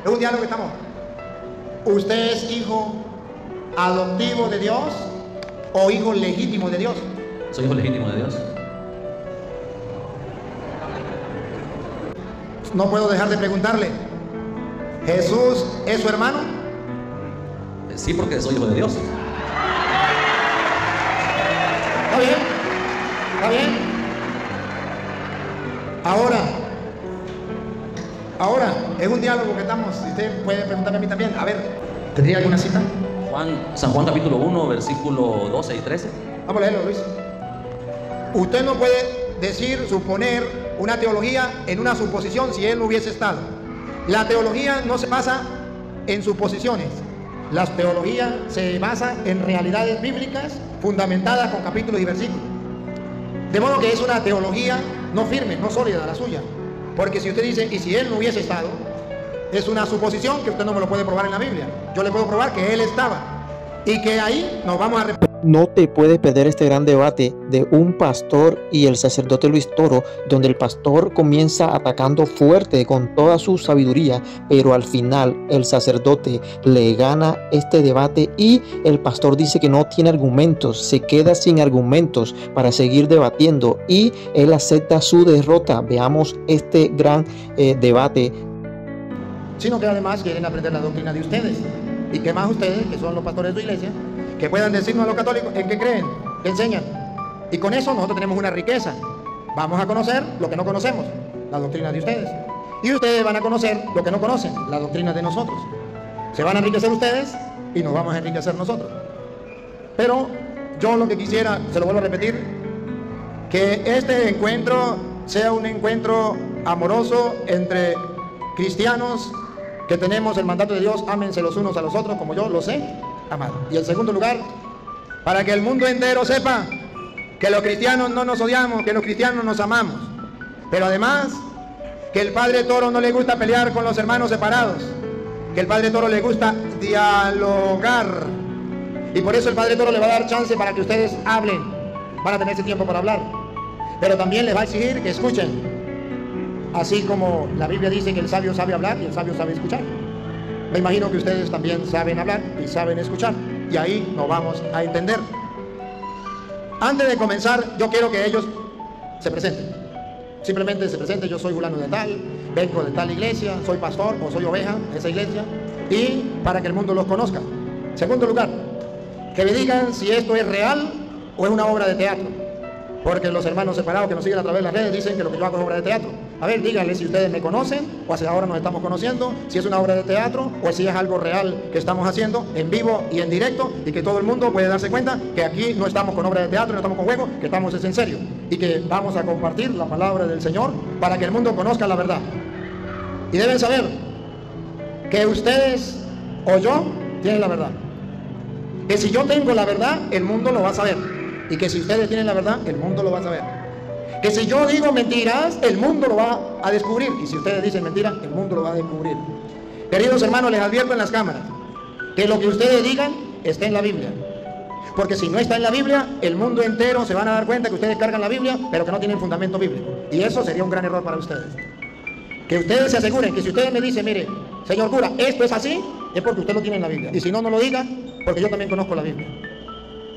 Es un diálogo que estamos. ¿Usted es hijo adoptivo de Dios o hijo legítimo de Dios? Soy hijo legítimo de Dios. No puedo dejar de preguntarle, ¿Jesús es su hermano? Sí, porque soy hijo de Dios. ¿Está bien? ¿Está bien? Ahora, es un diálogo que estamos. Usted puede preguntarme a mí también. A ver, ¿tendría alguna cita? San Juan capítulo 1, versículo 12 y 13. Vamos a leerlo, Luis. Usted no puede decir, suponer una teología en una suposición si él no hubiese estado. La teología no se basa en suposiciones. La teología se basa en realidades bíblicas fundamentadas con capítulos y versículos. De modo que es una teología no firme, no sólida la suya. Porque si usted dice, y si él no hubiese estado, es una suposición que usted no me lo puede probar en la Biblia. Yo le puedo probar que él estaba y que ahí nos vamos a... No te puedes perder este gran debate de un pastor y el sacerdote Luis Toro, donde el pastor comienza atacando fuerte con toda su sabiduría, pero al final el sacerdote le gana este debate y el pastor dice que no tiene argumentos, se queda sin argumentos para seguir debatiendo y él acepta su derrota. Veamos este gran debate. Sino que además quieren aprender la doctrina de ustedes. Y que más ustedes, que son los pastores de su iglesia, que puedan decirnos a los católicos en qué creen, qué enseñan. Y con eso nosotros tenemos una riqueza. Vamos a conocer lo que no conocemos, la doctrina de ustedes. Y ustedes van a conocer lo que no conocen, la doctrina de nosotros. Se van a enriquecer ustedes y nos vamos a enriquecer nosotros. Pero yo lo que quisiera, se lo vuelvo a repetir, que este encuentro sea un encuentro amoroso entre cristianos que tenemos el mandato de Dios, ámense los unos a los otros como yo los he amado. Y en segundo lugar, para que el mundo entero sepa que los cristianos no nos odiamos, que los cristianos nos amamos. Pero además, que el Padre Toro no le gusta pelear con los hermanos separados, que el Padre Toro le gusta dialogar. Y por eso el Padre Toro le va a dar chance para que ustedes hablen, van a tener ese tiempo para hablar. Pero también les va a exigir que escuchen. Así como la Biblia dice que el sabio sabe hablar y el sabio sabe escuchar. Me imagino que ustedes también saben hablar y saben escuchar. Y ahí nos vamos a entender. Antes de comenzar, yo quiero que ellos se presenten. Simplemente se presenten, yo soy fulano de tal, vengo de tal iglesia, soy pastor o soy oveja de esa iglesia. Y para que el mundo los conozca. Segundo lugar, que me digan si esto es real o es una obra de teatro. Porque los hermanos separados que nos siguen a través de las redes dicen que lo que yo hago es obra de teatro. A ver, díganle si ustedes me conocen o hacia ahora nos estamos conociendo, si es una obra de teatro o si es algo real que estamos haciendo en vivo y en directo y que todo el mundo puede darse cuenta que aquí no estamos con obra de teatro, no estamos con juego, que estamos en serio y que vamos a compartir la palabra del Señor para que el mundo conozca la verdad. Y deben saber que ustedes o yo tienen la verdad. Que si yo tengo la verdad, el mundo lo va a saber. Y que si ustedes tienen la verdad, el mundo lo va a saber. Que si yo digo mentiras, el mundo lo va a descubrir. Y si ustedes dicen mentiras, el mundo lo va a descubrir. Queridos hermanos, les advierto en las cámaras que lo que ustedes digan esté en la Biblia. Porque si no está en la Biblia, el mundo entero se van a dar cuenta que ustedes cargan la Biblia, pero que no tienen fundamento bíblico. Y eso sería un gran error para ustedes. Que ustedes se aseguren que si ustedes me dicen, mire, señor cura, esto es así, es porque usted lo tiene en la Biblia. Y si no, no lo diga, porque yo también conozco la Biblia.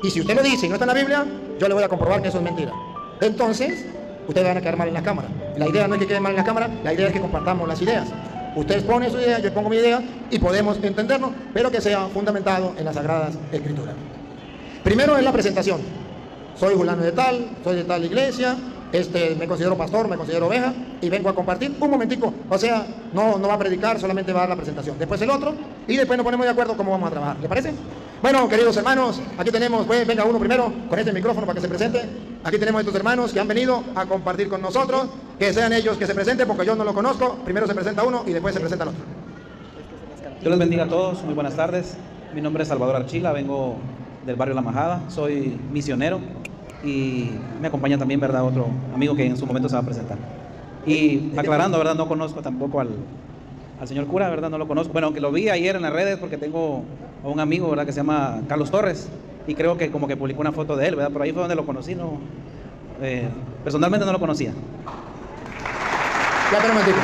Y si usted lo dice y no está en la Biblia, yo le voy a comprobar que eso es mentira. Entonces, ustedes van a quedar mal en las cámaras. La idea no es que queden mal en las cámaras, la idea es que compartamos las ideas. Ustedes ponen su idea, yo pongo mi idea y podemos entendernos, pero que sea fundamentado en las Sagradas Escrituras. Primero es la presentación. Soy fulano de tal, soy de tal iglesia, me considero pastor, me considero oveja y vengo a compartir un momentico. O sea, no va a predicar, solamente va a dar la presentación. Después el otro y después nos ponemos de acuerdo cómo vamos a trabajar. ¿Le parece? Bueno, queridos hermanos, aquí tenemos, pues, venga uno primero con este micrófono para que se presente. Aquí tenemos a estos hermanos que han venido a compartir con nosotros. Que sean ellos que se presenten porque yo no lo conozco. Primero se presenta uno y después se presenta el otro. Dios les bendiga a todos, muy buenas tardes. Mi nombre es Salvador Archila, vengo del barrio La Majada, soy misionero y me acompaña también, ¿verdad?, otro amigo que en su momento se va a presentar. Y aclarando, ¿verdad?, no conozco tampoco al señor cura, ¿verdad?, no lo conozco. Bueno, aunque lo vi ayer en las redes porque tengo a un amigo, ¿verdad?, que se llama Carlos Torres y creo que como que publicó una foto de él, ¿verdad?, por ahí fue donde lo conocí, no, personalmente no lo conocía. Ya, pero un momentito.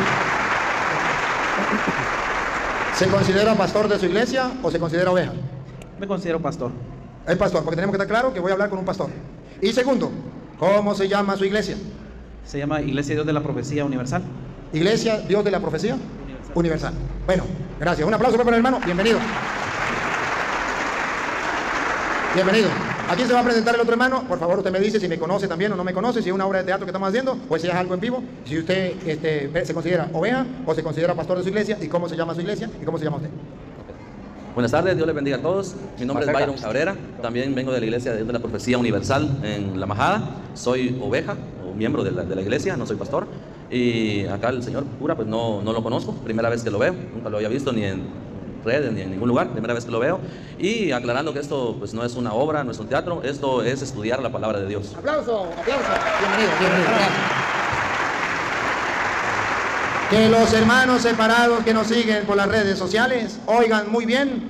¿Se considera pastor de su iglesia o se considera oveja? Me considero pastor. Es pastor, porque tenemos que estar claro que voy a hablar con un pastor. Y segundo, ¿cómo se llama su iglesia? Se llama Iglesia Dios de la Profecía Universal. Iglesia Dios de la Profecía Universal. Bueno, gracias. Un aplauso para el hermano. Bienvenido. Bienvenido. Aquí se va a presentar el otro hermano. Por favor, usted me dice si me conoce también o no me conoce, si es una obra de teatro que estamos haciendo o si es algo en vivo. Si usted se considera oveja o se considera pastor de su iglesia y cómo se llama su iglesia y cómo se llama usted. Buenas tardes, Dios les bendiga a todos. Mi nombre es Byron Cabrera, también vengo de la Iglesia de Dios de la Profecía Universal en La Majada. Soy oveja o miembro de la iglesia, no soy pastor. Y acá el señor cura pues no lo conozco, primera vez que lo veo, nunca lo había visto ni en redes ni en ningún lugar, primera vez que lo veo. Y aclarando que esto pues no es una obra, no es un teatro, esto es estudiar la palabra de Dios. Aplauso, aplauso. Bienvenido, bienvenido. Que los hermanos separados que nos siguen por las redes sociales oigan muy bien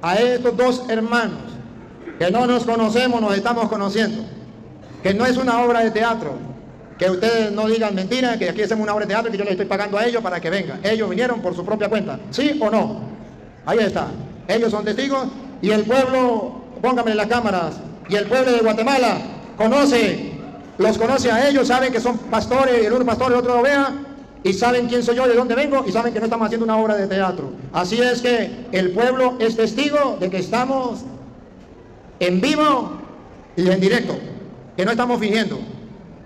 a estos dos hermanos que no nos conocemos, nos estamos conociendo, que no es una obra de teatro, que ustedes no digan mentira, que aquí hacemos una obra de teatro y que yo les estoy pagando a ellos para que vengan. Ellos vinieron por su propia cuenta, ¿sí o no? Ahí está, ellos son testigos y el pueblo, pónganme en las cámaras, y el pueblo de Guatemala los conoce a ellos, saben que son pastores, el uno pastor, el otro oveja, y saben quién soy yo, de dónde vengo, y saben que no estamos haciendo una obra de teatro. Así es que el pueblo es testigo de que estamos en vivo y en directo, que no estamos fingiendo,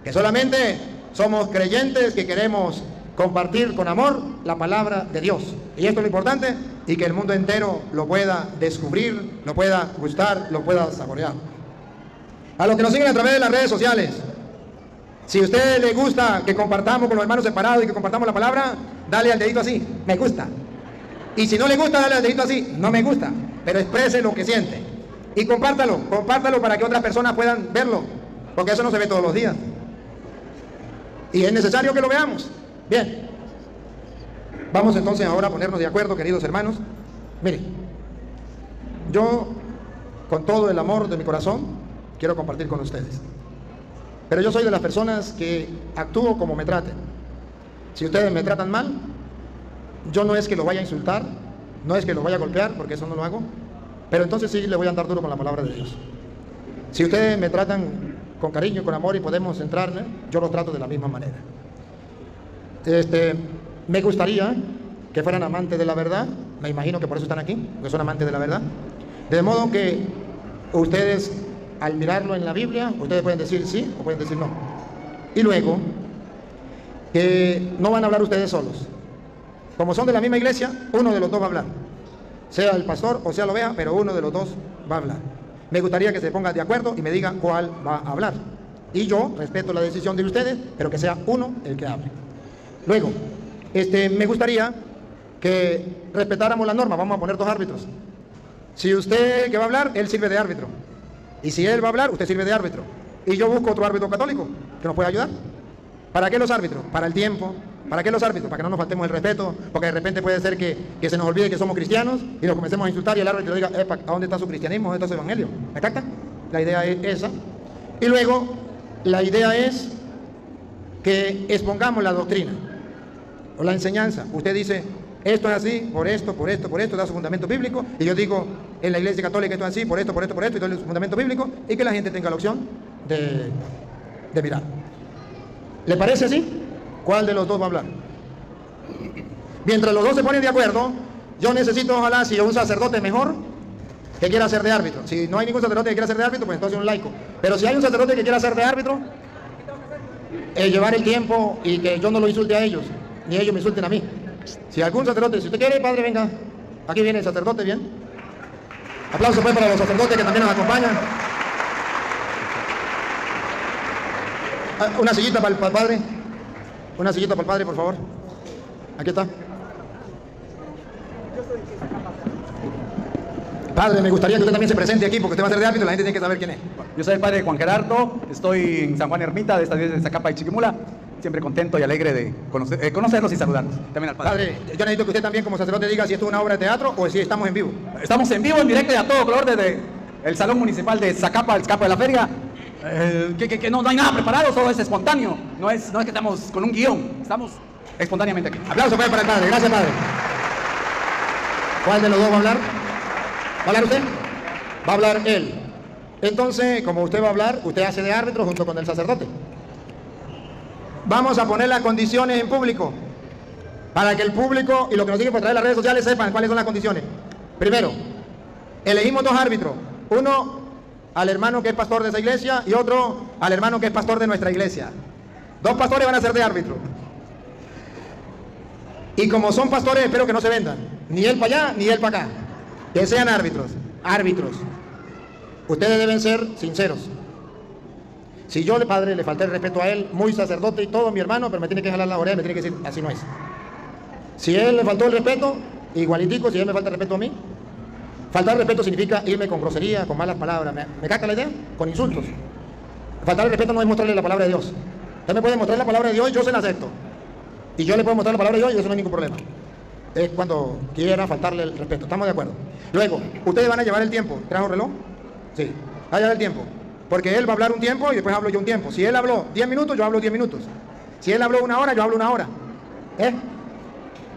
que solamente somos creyentes que queremos compartir con amor la palabra de Dios. Y esto es lo importante, y que el mundo entero lo pueda descubrir, lo pueda gustar, lo pueda saborear. A los que nos siguen a través de las redes sociales, si a usted le gusta que compartamos con los hermanos separados y que compartamos la palabra, dale al dedito así, me gusta. Y si no le gusta, dale al dedito así, no me gusta. Pero exprese lo que siente. Y compártalo para que otras personas puedan verlo. Porque eso no se ve todos los días. Y es necesario que lo veamos. Bien. Vamos entonces ahora a ponernos de acuerdo, queridos hermanos. Miren, yo con todo el amor de mi corazón quiero compartir con ustedes. Pero yo soy de las personas que actúo como me traten. Si ustedes me tratan mal, yo no es que lo vaya a insultar, no es que lo vaya a golpear, porque eso no lo hago, pero entonces sí le voy a andar duro con la palabra de Dios. Si ustedes me tratan con cariño, con amor y podemos entrar, yo los trato de la misma manera. Me gustaría que fueran amantes de la verdad, me imagino que por eso están aquí, porque son amantes de la verdad. De modo que ustedes, al mirarlo en la Biblia, ustedes pueden decir sí o pueden decir no. Y luego, que no van a hablar ustedes solos. Como son de la misma iglesia, uno de los dos va a hablar. Sea el pastor o sea la oveja, pero uno de los dos va a hablar. Me gustaría que se pongan de acuerdo y me digan cuál va a hablar. Y yo respeto la decisión de ustedes, pero que sea uno el que hable. Luego, me gustaría que respetáramos la norma. Vamos a poner dos árbitros. Si usted que va a hablar, él sirve de árbitro. Y si él va a hablar, usted sirve de árbitro. Y yo busco otro árbitro católico que nos pueda ayudar. ¿Para qué los árbitros? Para el tiempo. ¿Para qué los árbitros? Para que no nos faltemos el respeto, porque de repente puede ser que se nos olvide que somos cristianos y nos comencemos a insultar y el árbitro diga, ¿a dónde está su cristianismo? ¿Dónde está su evangelio? ¿Me capta? La idea es esa. Y luego, la idea es que expongamos la doctrina o la enseñanza. Usted dice, esto es así, por esto, da su fundamento bíblico, y yo digo, en la iglesia católica esto es así, por esto, y doy su fundamento bíblico, y que la gente tenga la opción de mirar. ¿Le parece así? ¿Cuál de los dos va a hablar? Mientras los dos se ponen de acuerdo, yo necesito, ojalá, si un sacerdote mejor que quiera ser de árbitro. Si no hay ningún sacerdote que quiera ser de árbitro, pues entonces un laico. Pero si hay un sacerdote que quiera ser de árbitro, llevar el tiempo y que yo no lo insulte a ellos, ni ellos me insulten a mí. Si algún sacerdote, si usted quiere, padre, venga. Aquí viene el sacerdote, bien. Aplausos pues para los sacerdotes que también nos acompañan. Una sillita para el padre. Una sillita para el padre, por favor. Aquí está. Padre, me gustaría que usted también se presente aquí, porque usted va a ser de árbitro y la gente tiene que saber quién es. Yo soy el padre Juan Gerardo, estoy en San Juan Ermita, de esta diócesis de Zacapa y Chiquimula. Siempre contento y alegre de conocerlos y saludarlos. También al padre. Padre, yo necesito que usted también como sacerdote diga si esto es una obra de teatro o si estamos en vivo. Estamos en vivo, en directo y a todo color desde el Salón Municipal de Zacapa, el Zacapa de la Feria. Que no hay nada preparado, todo es espontáneo. No es que estamos con un guión, estamos espontáneamente aquí. Aplauso pues para el padre, gracias padre. ¿Cuál de los dos va a hablar? ¿Va a hablar usted? Va a hablar él. Entonces, como usted va a hablar, usted hace de árbitro junto con el sacerdote. Vamos a poner las condiciones en público, para que el público y los que nos siguen por través de las redes sociales sepan cuáles son las condiciones. Primero, elegimos dos árbitros. Uno al hermano que es pastor de esa iglesia y otro al hermano que es pastor de nuestra iglesia. Dos pastores van a ser de árbitro. Y como son pastores, espero que no se vendan. Ni él para allá, ni él para acá. Que sean árbitros. Árbitros. Ustedes deben ser sinceros. Si yo, padre, le falté el respeto a él, muy sacerdote y todo, mi hermano, pero me tiene que jalar la oreja, me tiene que decir, así no es. Si él le faltó el respeto, igualitico, si él me falta el respeto a mí. Faltar el respeto significa irme con grosería, con malas palabras. ¿Me capta la idea? Con insultos. Faltar el respeto no es mostrarle la palabra de Dios. Usted me puede mostrar la palabra de Dios y yo se la acepto. Y yo le puedo mostrar la palabra de Dios y eso no hay ningún problema. Es cuando quiera faltarle el respeto. ¿Estamos de acuerdo? Luego, ustedes van a llevar el tiempo. ¿Trajo reloj? Sí. Va a llevar el tiempo. Porque él va a hablar un tiempo y después hablo yo un tiempo. Si él habló 10 minutos, yo hablo 10 minutos. Si él habló una hora, yo hablo una hora.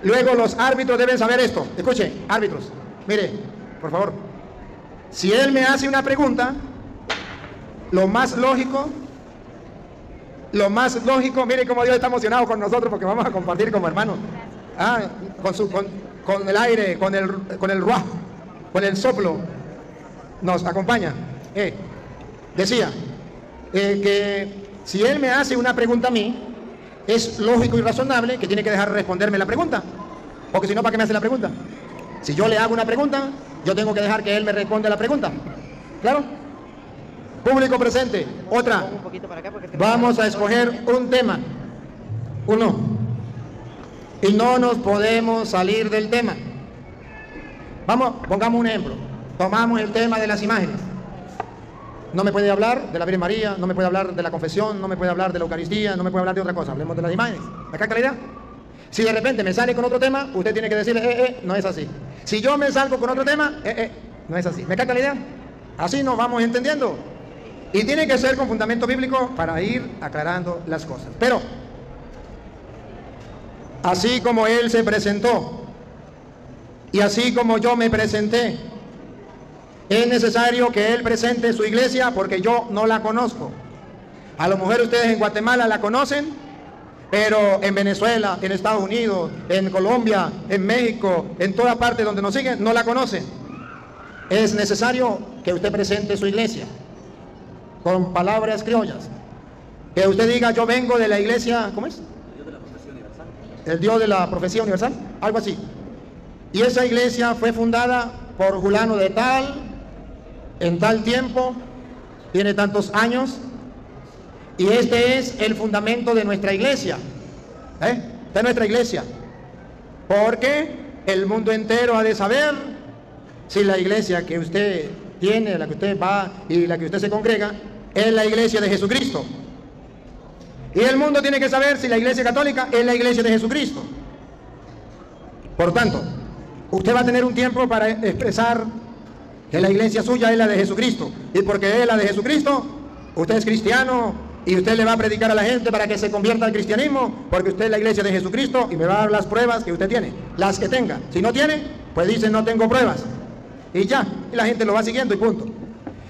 Luego los árbitros deben saber esto. Escuche, árbitros, mire, por favor. Si él me hace una pregunta, lo más lógico, mire cómo Dios está emocionado con nosotros porque vamos a compartir como hermanos. Con el aire, con el ruaj, con el soplo, nos acompaña. Decía que si él me hace una pregunta a mí, es lógico y razonable que tiene que dejar de responderme la pregunta, porque si no, ¿para qué me hace la pregunta? Si yo le hago una pregunta, yo tengo que dejar que él me responda la pregunta. ¿Claro? Público presente. Otra. Vamos a escoger un tema. Uno. Y no nos podemos salir del tema. Vamos, pongamos un ejemplo. Tomamos el tema de las imágenes. No me puede hablar de la Virgen María, no me puede hablar de la confesión, no me puede hablar de la Eucaristía, no me puede hablar de otra cosa. Hablemos de las imágenes. ¿Me capta la idea? Si de repente me sale con otro tema, usted tiene que decirle, no es así. Si yo me salgo con otro tema, no es así. ¿Me capta la idea? Así nos vamos entendiendo. Y tiene que ser con fundamento bíblico para ir aclarando las cosas. Pero, así como él se presentó, y así como yo me presenté, es necesario que él presente su iglesia porque yo no la conozco. A lo mejor ustedes en Guatemala la conocen, pero en Venezuela, en Estados Unidos, en Colombia, en México, en toda parte donde nos siguen, no la conocen. Es necesario que usted presente su iglesia con palabras criollas. Que usted diga, yo vengo de la iglesia, ¿cómo es? El Dios de la profecía universal, algo así. Y esa iglesia fue fundada por Julano de tal, en tal tiempo, tiene tantos años, y este es el fundamento de nuestra iglesia, de nuestra iglesia, porque el mundo entero ha de saber si la iglesia que usted tiene, la que usted va y la que usted se congrega, es la iglesia de Jesucristo. Y el mundo tiene que saber si la iglesia católica es la iglesia de Jesucristo. Por tanto, usted va a tener un tiempo para expresar que la iglesia suya es la de Jesucristo. Y porque es la de Jesucristo, usted es cristiano y usted le va a predicar a la gente para que se convierta al cristianismo, porque usted es la iglesia de Jesucristo y me va a dar las pruebas que usted tiene, las que tenga. Si no tiene, pues dice no tengo pruebas. Y ya, y la gente lo va siguiendo y punto.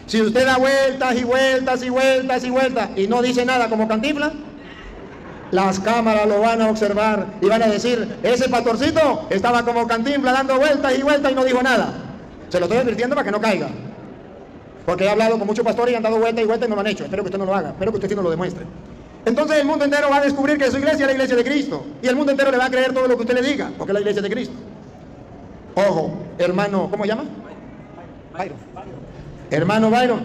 Si usted da vueltas y vueltas y vueltas y vueltas y no dice nada como Cantinflas, las cámaras lo van a observar y van a decir, ese pastorcito estaba como Cantinflas dando vueltas y vueltas y no dijo nada. Se lo estoy advirtiendo para que no caiga, porque he hablado con muchos pastores y han dado vueltas y vueltas y no lo han hecho. Espero que usted no lo haga, espero que usted sí no lo demuestre. Entonces el mundo entero va a descubrir que su iglesia es la iglesia de Cristo, y el mundo entero le va a creer todo lo que usted le diga, porque es la iglesia de Cristo. Ojo, hermano, ¿cómo llama? Byron. Hermano Byron,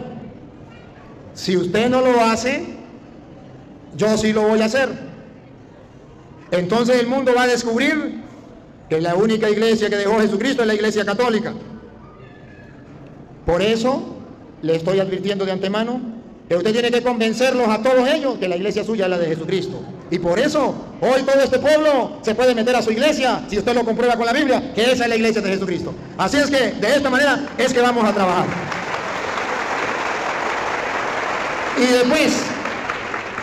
si usted no lo hace, yo sí lo voy a hacer. Entonces el mundo va a descubrir que la única iglesia que dejó Jesucristo es la iglesia católica. Por eso le estoy advirtiendo de antemano que usted tiene que convencerlos a todos ellos que la iglesia suya es la de Jesucristo. Y por eso hoy todo este pueblo se puede meter a su iglesia, si usted lo comprueba con la Biblia, que esa es la iglesia de Jesucristo. Así es que de esta manera es que vamos a trabajar. Y después,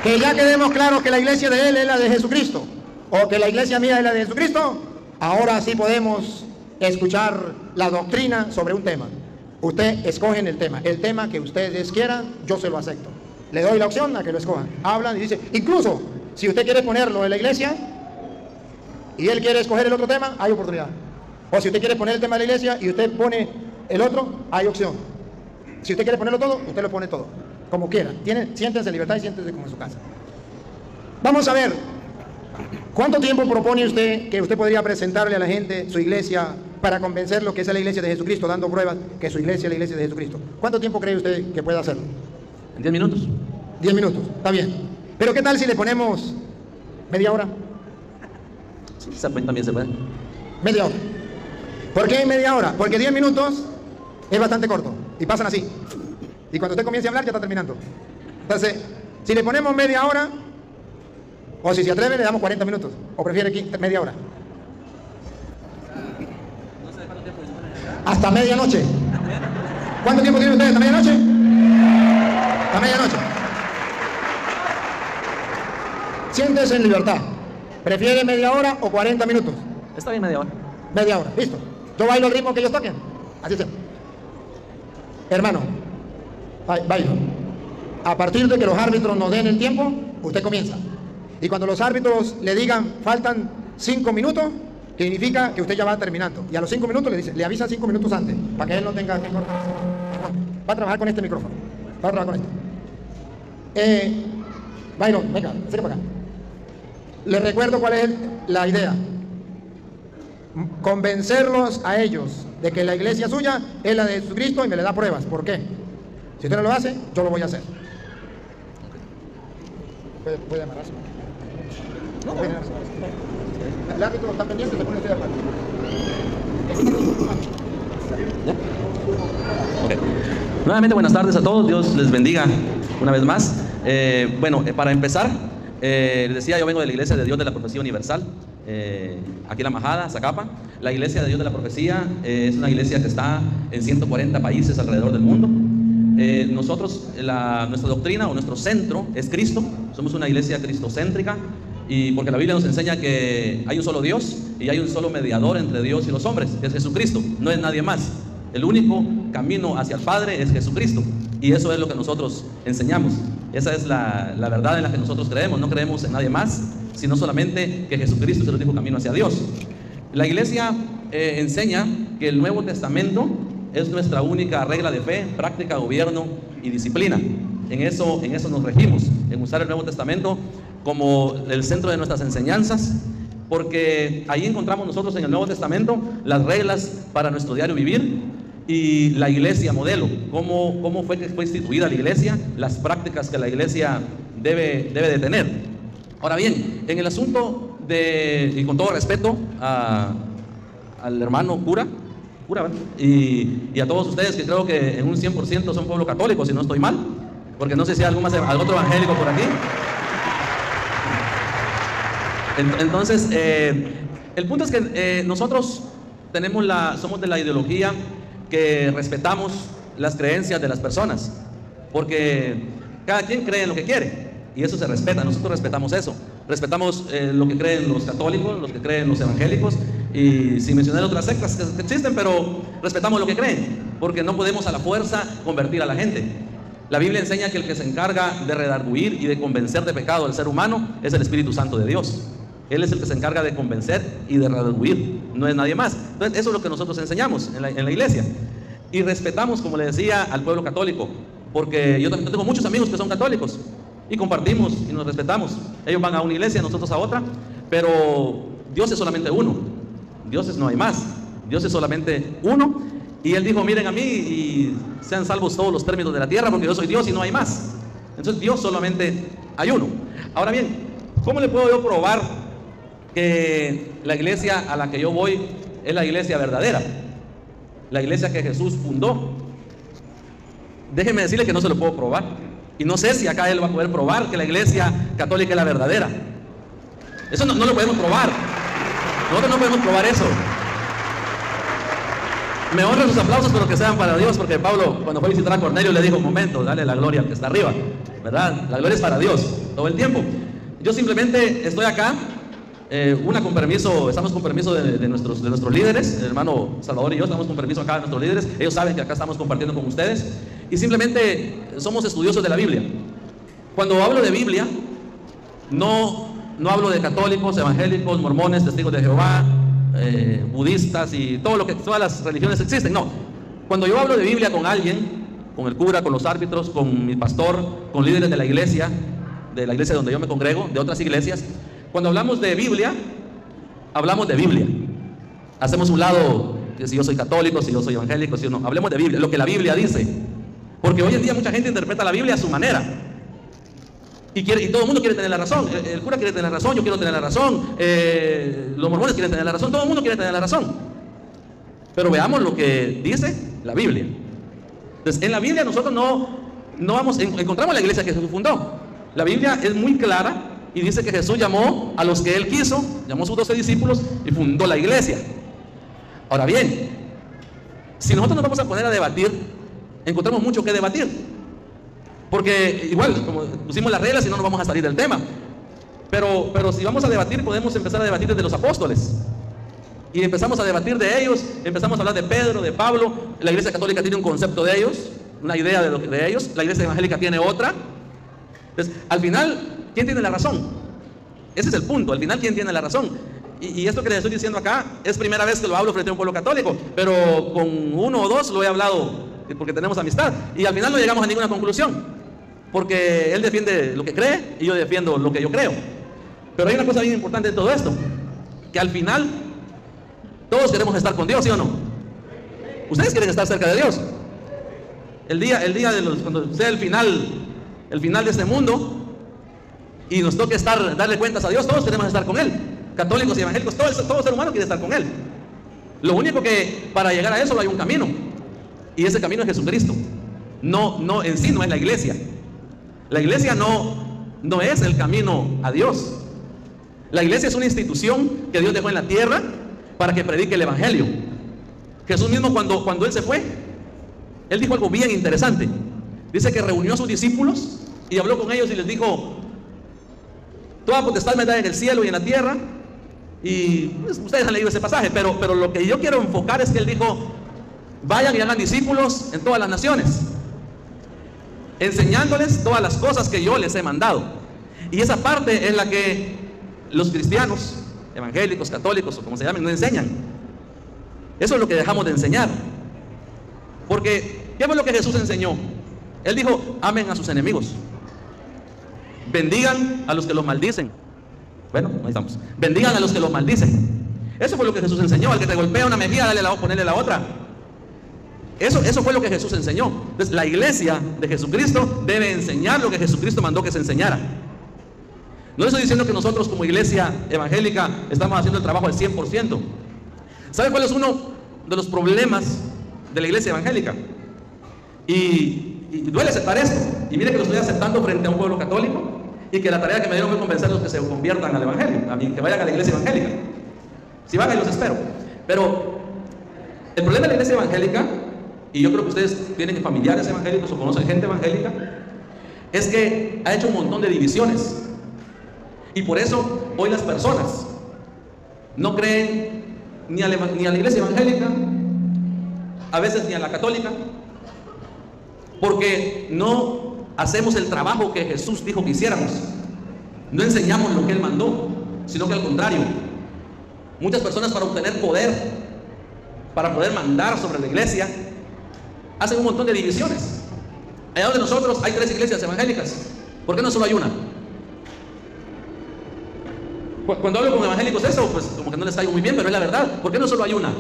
que ya quedemos claros que la iglesia de él es la de Jesucristo, o que la iglesia mía es la de Jesucristo, ahora sí podemos escuchar la doctrina sobre un tema. Usted escogen el tema que ustedes quieran, yo se lo acepto. Le doy la opción a que lo escojan. Hablan y dicen, incluso si usted quiere ponerlo en la iglesia y él quiere escoger el otro tema, hay oportunidad. O si usted quiere poner el tema de la iglesia y usted pone el otro, hay opción. Si usted quiere ponerlo todo, usted lo pone todo, como quiera. Siéntense en libertad y siéntense como en su casa. Vamos a ver, ¿cuánto tiempo propone usted que usted podría presentarle a la gente su iglesia para convencerlo que es la iglesia de Jesucristo, dando pruebas que su iglesia es la iglesia de Jesucristo? ¿Cuánto tiempo cree usted que pueda hacerlo? ¿En 10 minutos? 10 minutos, está bien. Pero ¿qué tal si le ponemos media hora? Sí, también se puede. Media hora. ¿Por qué media hora? Porque 10 minutos es bastante corto y pasan así. Y cuando usted comience a hablar ya está terminando. Entonces, si le ponemos media hora, o si se atreve le damos 40 minutos, o prefiere media hora. Hasta medianoche. ¿Cuánto tiempo tienen ustedes? ¿Hasta medianoche? Hasta medianoche. Siéntese en libertad. ¿Prefiere media hora o 40 minutos? Está bien, media hora. Media hora, listo. Yo bailo el ritmo que ellos toquen. Así es. Hermano, bailo. A partir de que los árbitros nos den el tiempo, usted comienza. Y cuando los árbitros le digan faltan 5 minutos, significa que usted ya va terminando. Y a los 5 minutos le avisan 5 minutos antes, para que él no tenga que cortar. Va a trabajar con este micrófono. Va a trabajar con este. Byron, venga, acérquese para acá. Les recuerdo cuál es la idea. Convencerlos a ellos de que la iglesia suya es la de Jesucristo y me le da pruebas. ¿Por qué? Si usted no lo hace, yo lo voy a hacer. ¿Puede amarrarse? No. El árbitro está pendiente, se pone usted de acuerdo. Okay. Nuevamente buenas tardes a todos, Dios les bendiga una vez más. Para empezar, les decía, yo vengo de la Iglesia de Dios de la Profecía Universal, aquí en La Majada, Zacapa. La Iglesia de Dios de la Profecía es una iglesia que está en 140 países alrededor del mundo. Nuestra doctrina o nuestro centro es Cristo. Somos una iglesia cristocéntrica, y porque la Biblia nos enseña que hay un solo Dios y hay un solo mediador entre Dios y los hombres, que es Jesucristo, no es nadie más. El único camino hacia el Padre es Jesucristo, y eso es lo que nosotros enseñamos. Esa es la verdad en la que nosotros creemos. No creemos en nadie más, sino solamente que Jesucristo es el único camino hacia Dios. La iglesia enseña que el Nuevo Testamento es nuestra única regla de fe, práctica, gobierno y disciplina. En eso nos regimos, en usar el Nuevo Testamento como el centro de nuestras enseñanzas, porque ahí encontramos nosotros en el Nuevo Testamento las reglas para nuestro diario vivir y la iglesia modelo, cómo fue que fue instituida la iglesia, las prácticas que la iglesia debe de tener. Ahora bien, en el asunto y con todo respeto al hermano cura, y a todos ustedes, que creo que en un 100% son pueblo católico, si no estoy mal, porque no sé si hay algún otro evangélico por aquí. Entonces, el punto es que nosotros somos de la ideología que respetamos las creencias de las personas, porque cada quien cree en lo que quiere y eso se respeta. Nosotros respetamos eso, respetamos lo que creen los católicos, los que creen los evangélicos, y sin mencionar otras sectas que existen, pero respetamos lo que creen, porque no podemos a la fuerza convertir a la gente. La Biblia enseña que el que se encarga de redarguir y de convencer de pecado al ser humano es el Espíritu Santo de Dios. Él es el que se encarga de convencer y de redarguir, no es nadie más. Entonces, eso es lo que nosotros enseñamos en la iglesia. Y respetamos, como le decía, al pueblo católico, porque yo también tengo muchos amigos que son católicos y compartimos y nos respetamos. Ellos van a una iglesia, nosotros a otra, pero Dios es solamente uno. Dios no hay más. Dios es solamente uno. Y Él dijo: miren a mí y sean salvos todos los términos de la tierra, porque yo soy Dios y no hay más. Entonces Dios solamente hay uno. Ahora bien, ¿cómo le puedo yo probar que la iglesia a la que yo voy es la iglesia verdadera? La iglesia que Jesús fundó. Déjeme decirle que no se lo puedo probar. Y no sé si acá él va a poder probar que la iglesia católica es la verdadera. Eso no lo podemos probar. Nosotros no podemos probar eso. Me honran sus aplausos, pero que sean para Dios, porque Pablo, cuando fue a visitar a Cornelio, le dijo: un momento, dale la gloria al que está arriba, ¿verdad? La gloria es para Dios todo el tiempo. Yo simplemente estoy acá estamos con permiso de nuestros líderes. El hermano Salvador y yo estamos con permiso acá de nuestros líderes. Ellos saben que acá estamos compartiendo con ustedes. Y simplemente somos estudiosos de la Biblia. Cuando hablo de Biblia, no hablo de católicos, evangélicos, mormones, testigos de Jehová, budistas y todas las religiones existen. No. Cuando yo hablo de Biblia con alguien, con el cura, con los árbitros, con mi pastor, con líderes de la iglesia donde yo me congrego, de otras iglesias, cuando hablamos de Biblia, hablamos de Biblia. Hacemos un lado que si yo soy católico, si yo soy evangélico, si yo no. Hablemos de Biblia, lo que la Biblia dice. Porque hoy en día mucha gente interpreta la Biblia a su manera. Y todo el mundo quiere tener la razón. El cura quiere tener la razón, yo quiero tener la razón, los mormones quieren tener la razón, todo el mundo quiere tener la razón. Pero veamos lo que dice la Biblia. Entonces, en la Biblia nosotros encontramos la iglesia que Jesús fundó. La Biblia es muy clara y dice que Jesús llamó a los que Él quiso, llamó a sus 12 discípulos y fundó la iglesia. Ahora bien, si nosotros nos vamos a poner a debatir, encontramos mucho que debatir. Porque igual, como pusimos las reglas y no nos vamos a salir del tema. Pero si vamos a debatir, podemos empezar a debatir desde los apóstoles. Y empezamos a debatir de ellos, empezamos a hablar de Pedro, de Pablo. La iglesia católica tiene un concepto de ellos, una idea de ellos. La iglesia evangélica tiene otra. Entonces, al final, ¿quién tiene la razón? Ese es el punto, al final, ¿quién tiene la razón? Y esto que les estoy diciendo acá es primera vez que lo hablo frente a un pueblo católico, pero con uno o dos lo he hablado porque tenemos amistad. Y al final no llegamos a ninguna conclusión, porque él defiende lo que cree y yo defiendo lo que yo creo. Pero hay una cosa bien importante de todo esto, que al final todos queremos estar con Dios, ¿sí o no? Ustedes quieren estar cerca de Dios. Cuando sea el final de este mundo y nos toque darle cuentas a Dios, todos queremos estar con Él. Católicos y evangélicos, todo ser humano quiere estar con Él. Lo único que para llegar a eso hay un camino, y ese camino es Jesucristo. En sí no es la iglesia. La iglesia no es el camino a Dios. La iglesia es una institución que Dios dejó en la tierra para que predique el evangelio. Jesús mismo cuando Él se fue, Él dijo algo bien interesante. Dice que reunió a sus discípulos y habló con ellos y les dijo: toda potestad me da en el cielo y en la tierra. Y pues, ustedes han leído ese pasaje, pero lo que yo quiero enfocar es que Él dijo: vayan y hagan discípulos en todas las naciones, enseñándoles todas las cosas que yo les he mandado. Y esa parte es la que los cristianos, evangélicos, católicos o como se llamen, no enseñan. Eso es lo que dejamos de enseñar. Porque, ¿qué fue lo que Jesús enseñó? Él dijo: amen a sus enemigos, bendigan a los que los maldicen. Bueno, ahí estamos. Bendigan a los que los maldicen. Eso fue lo que Jesús enseñó. Al que te golpea una mejilla, ponerle la otra. Eso fue lo que Jesús enseñó. Entonces, la iglesia de Jesucristo debe enseñar lo que Jesucristo mandó que se enseñara. No estoy diciendo que nosotros como iglesia evangélica estamos haciendo el trabajo al 100%. ¿Sabe cuál es uno de los problemas de la iglesia evangélica? Y duele aceptar esto. Y mire que lo estoy aceptando frente a un pueblo católico, y que la tarea que me dieron fue convencerlos que se conviertan al evangelio, que vayan a la iglesia evangélica. Si van, ahí los espero. Pero el problema de la iglesia evangélica, y yo creo que ustedes tienen familiares evangélicos o conocen gente evangélica, es que ha hecho un montón de divisiones. Y por eso hoy las personas no creen ni a la iglesia evangélica, a veces ni a la católica, porque no hacemos el trabajo que Jesús dijo que hiciéramos. No enseñamos lo que Él mandó, sino que al contrario, muchas personas, para obtener poder, para poder mandar sobre la iglesia, hacen un montón de divisiones. Allá donde nosotros hay 3 iglesias evangélicas, ¿por qué no solo hay una? Cuando hablo con evangélicos eso, pues como que no les caigo muy bien, pero es la verdad. ¿Por qué no solo hay una?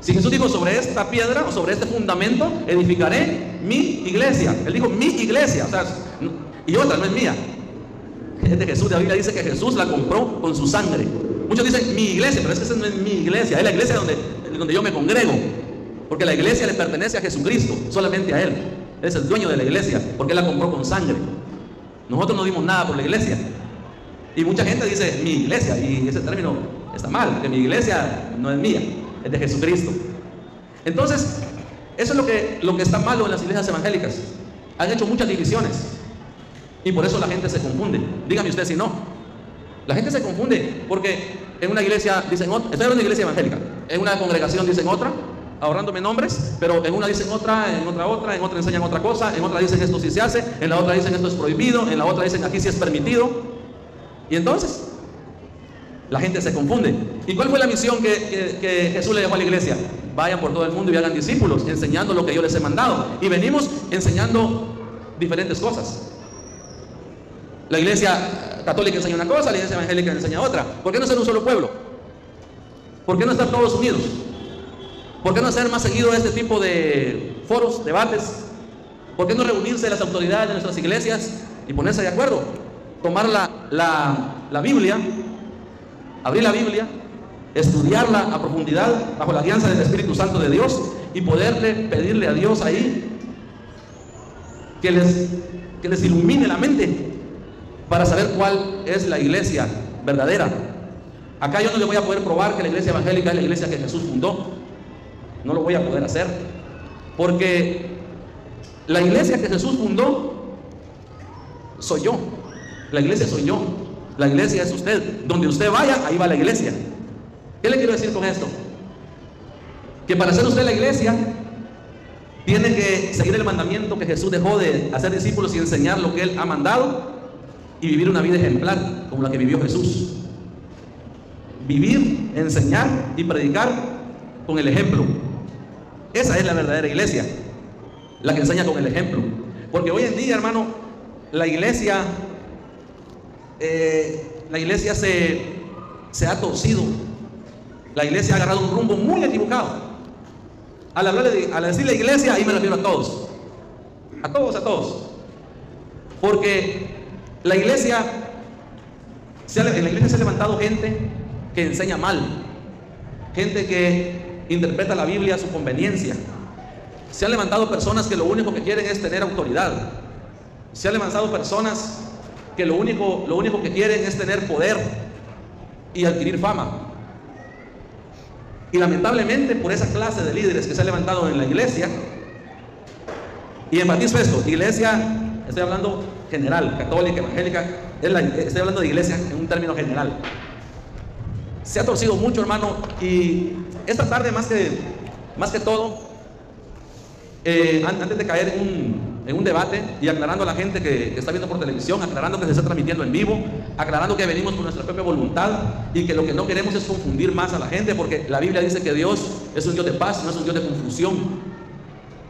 Si Jesús dijo: sobre esta piedra o sobre este fundamento edificaré mi iglesia. Él dijo mi iglesia, o sea, y otra, no es mía. Es de Jesús. La Biblia dice que Jesús la compró con su sangre. Muchos dicen mi iglesia, pero es que esa no es mi iglesia, es la iglesia donde yo me congrego. Porque la iglesia le pertenece a Jesucristo, solamente a Él. Él es el dueño de la iglesia, porque Él la compró con sangre. Nosotros no dimos nada por la iglesia. Y mucha gente dice mi iglesia, y ese término está mal, que mi iglesia no es mía, es de Jesucristo. Entonces, eso es lo que está malo en las iglesias evangélicas. Han hecho muchas divisiones y por eso la gente se confunde. Dígame usted si no. La gente se confunde porque en una iglesia dicen otra, estoy hablando de una iglesia evangélica, en una congregación dicen otra, ahorrándome nombres, pero en una dicen otra, en otra enseñan otra cosa, en otra dicen esto sí se hace, en la otra dicen esto es prohibido, en la otra dicen aquí sí es permitido. Y entonces la gente se confunde. ¿Y cuál fue la misión que Jesús le dejó a la iglesia? Vayan por todo el mundo y hagan discípulos, enseñando lo que yo les he mandado. Y venimos enseñando diferentes cosas. La iglesia católica enseña una cosa, la iglesia evangélica enseña otra. ¿Por qué no ser un solo pueblo? ¿Por qué no estar todos unidos? ¿Por qué no hacer más seguido este tipo de foros, debates? ¿Por qué no reunirse las autoridades de nuestras iglesias y ponerse de acuerdo? Tomar la Biblia, abrir la Biblia, estudiarla a profundidad bajo la guianza del Espíritu Santo de Dios y pedirle a Dios ahí que les ilumine la mente para saber cuál es la iglesia verdadera. Acá yo no le voy a poder probar que la iglesia evangélica es la iglesia que Jesús fundó. No lo voy a poder hacer, porque la iglesia que Jesús fundó soy yo. La iglesia soy yo. La iglesia es usted. Donde usted vaya, ahí va la iglesia. ¿Qué le quiero decir con esto? Que para ser usted la iglesia, tiene que seguir el mandamiento que Jesús dejó de hacer discípulos y enseñar lo que Él ha mandado y vivir una vida ejemplar como la que vivió Jesús. Vivir, enseñar y predicar con el ejemplo. Esa es la verdadera iglesia, la que enseña con el ejemplo. Porque hoy en día, hermano, la iglesia se ha torcido. La iglesia ha agarrado un rumbo muy equivocado. Al decir la iglesia, ahí me refiero a todos. A todos. Porque en la iglesia se ha levantado gente que enseña mal, gente que interpreta la Biblia a su conveniencia. Se han levantado personas que lo único que quieren es tener autoridad. Se han levantado personas que lo único que quieren es tener poder y adquirir fama. Y lamentablemente, por esa clase de líderes que se han levantado en la iglesia, y enfatizo esto, iglesia, estoy hablando general, católica, evangélica, estoy hablando de iglesia en un término general. Se ha torcido mucho, hermano, y esta tarde más que todo, antes de caer en un debate y aclarando a la gente que está viendo por televisión, aclarando que se está transmitiendo en vivo, aclarando que venimos por nuestra propia voluntad y que lo que no queremos es confundir más a la gente, porque la Biblia dice que Dios es un Dios de paz, no es un Dios de confusión.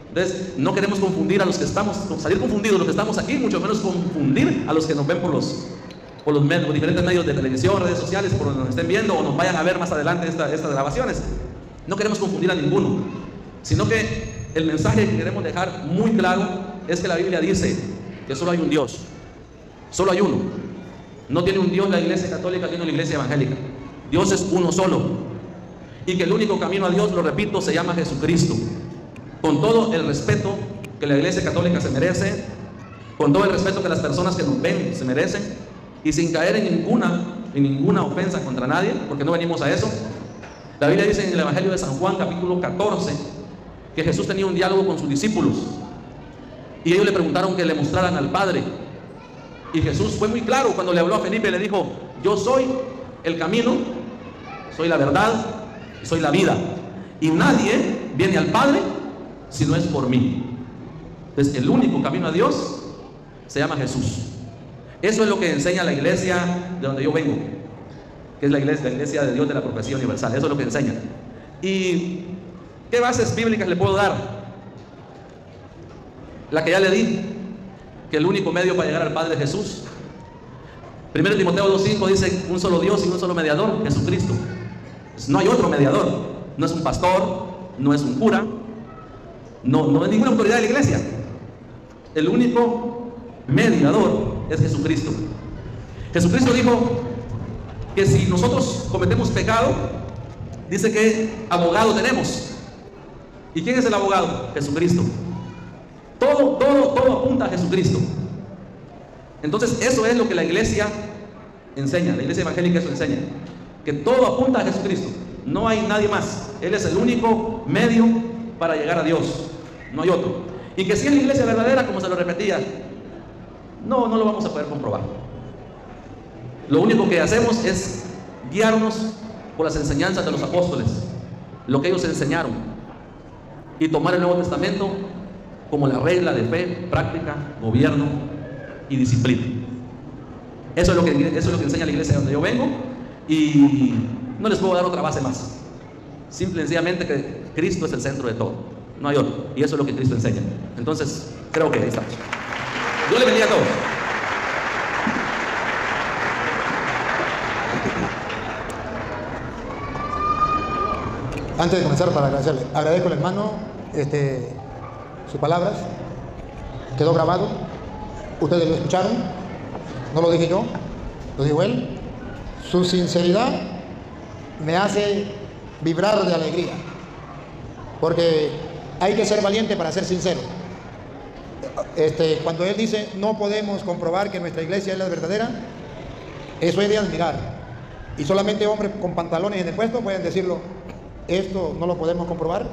Entonces no queremos confundir a los que estamos, salir confundidos los que estamos aquí, mucho menos confundir a los que nos ven por los diferentes medios de televisión, redes sociales, por donde nos estén viendo o nos vayan a ver más adelante estas grabaciones. No queremos confundir a ninguno, sino que el mensaje que queremos dejar muy claro es que la Biblia dice que solo hay un Dios, solo hay uno. No tiene un Dios la iglesia católica, tiene una iglesia evangélica. Dios es uno solo, y que el único camino a Dios, lo repito, se llama Jesucristo. Con todo el respeto que la iglesia católica se merece, con todo el respeto que las personas que nos ven se merecen, y sin caer en ninguna ofensa contra nadie, porque no venimos a eso. La Biblia dice en el Evangelio de San Juan, capítulo 14, que Jesús tenía un diálogo con sus discípulos, y ellos le preguntaron que le mostraran al Padre, y Jesús fue muy claro cuando le habló a Felipe, le dijo: yo soy el camino, soy la verdad y soy la vida, y nadie viene al Padre si no es por mí. Entonces el único camino a Dios se llama Jesús. Eso es lo que enseña la iglesia de donde yo vengo, que es la iglesia de Dios de la Profecía Universal. Eso es lo que enseña. ¿Y qué bases bíblicas le puedo dar? La que ya le di, que el único medio para llegar al Padre es Jesús. 1 Timoteo 2:5 dice: un solo Dios y un solo mediador, Jesucristo. Pues no hay otro mediador. No es un pastor, no es un cura, no es ninguna autoridad de la iglesia. El único mediador es Jesucristo. Jesucristo dijo que si nosotros cometemos pecado, dice que abogado tenemos. ¿Y quién es el abogado? Jesucristo. Todo apunta a Jesucristo. Entonces eso es lo que la iglesia enseña. La iglesia evangélica eso enseña, que todo apunta a Jesucristo. No hay nadie más. Él es el único medio para llegar a Dios. No hay otro. Y que si es la iglesia verdadera, como se lo repetía, no lo vamos a poder comprobar. Lo único que hacemos es guiarnos por las enseñanzas de los apóstoles, lo que ellos enseñaron, y tomar el Nuevo Testamento como la regla de fe, práctica, gobierno y disciplina. Eso es lo que enseña la iglesia donde yo vengo, y no les puedo dar otra base más. Simple y sencillamente que Cristo es el centro de todo, no hay otro, y eso es lo que Cristo enseña. Entonces, creo que ahí estamos. Dios les bendiga a todos. Antes de comenzar, para agradecerle, agradezco al hermano sus palabras, quedó grabado, ustedes lo escucharon, no lo dije yo, lo dijo él. Su sinceridad me hace vibrar de alegría, porque hay que ser valiente para ser sincero. Cuando él dice no podemos comprobar que nuestra iglesia es la verdadera, eso es de admirar, y solamente hombres con pantalones en el puesto pueden decirlo. Esto no lo podemos comprobar,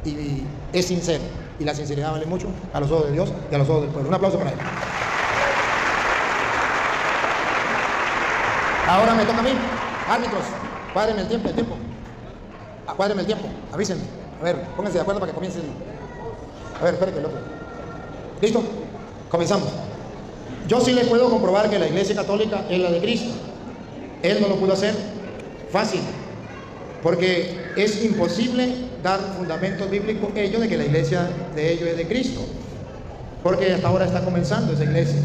y es sincero, y la sinceridad vale mucho a los ojos de Dios y a los ojos del pueblo. Un aplauso para él. Ahora me toca a mí. Árbitros, cuádrenme el tiempo, cuádrenme el tiempo, avísenme. A ver, pónganse de acuerdo para que comience A ver, espere que el otro. ¿Listo? Comenzamos. Yo sí les puedo comprobar que la iglesia católica es la de Cristo. Él no lo pudo hacer fácil, porque es imposible dar fundamentos bíblicos ellos de que la iglesia de ellos es de Cristo, porque hasta ahora está comenzando esa iglesia.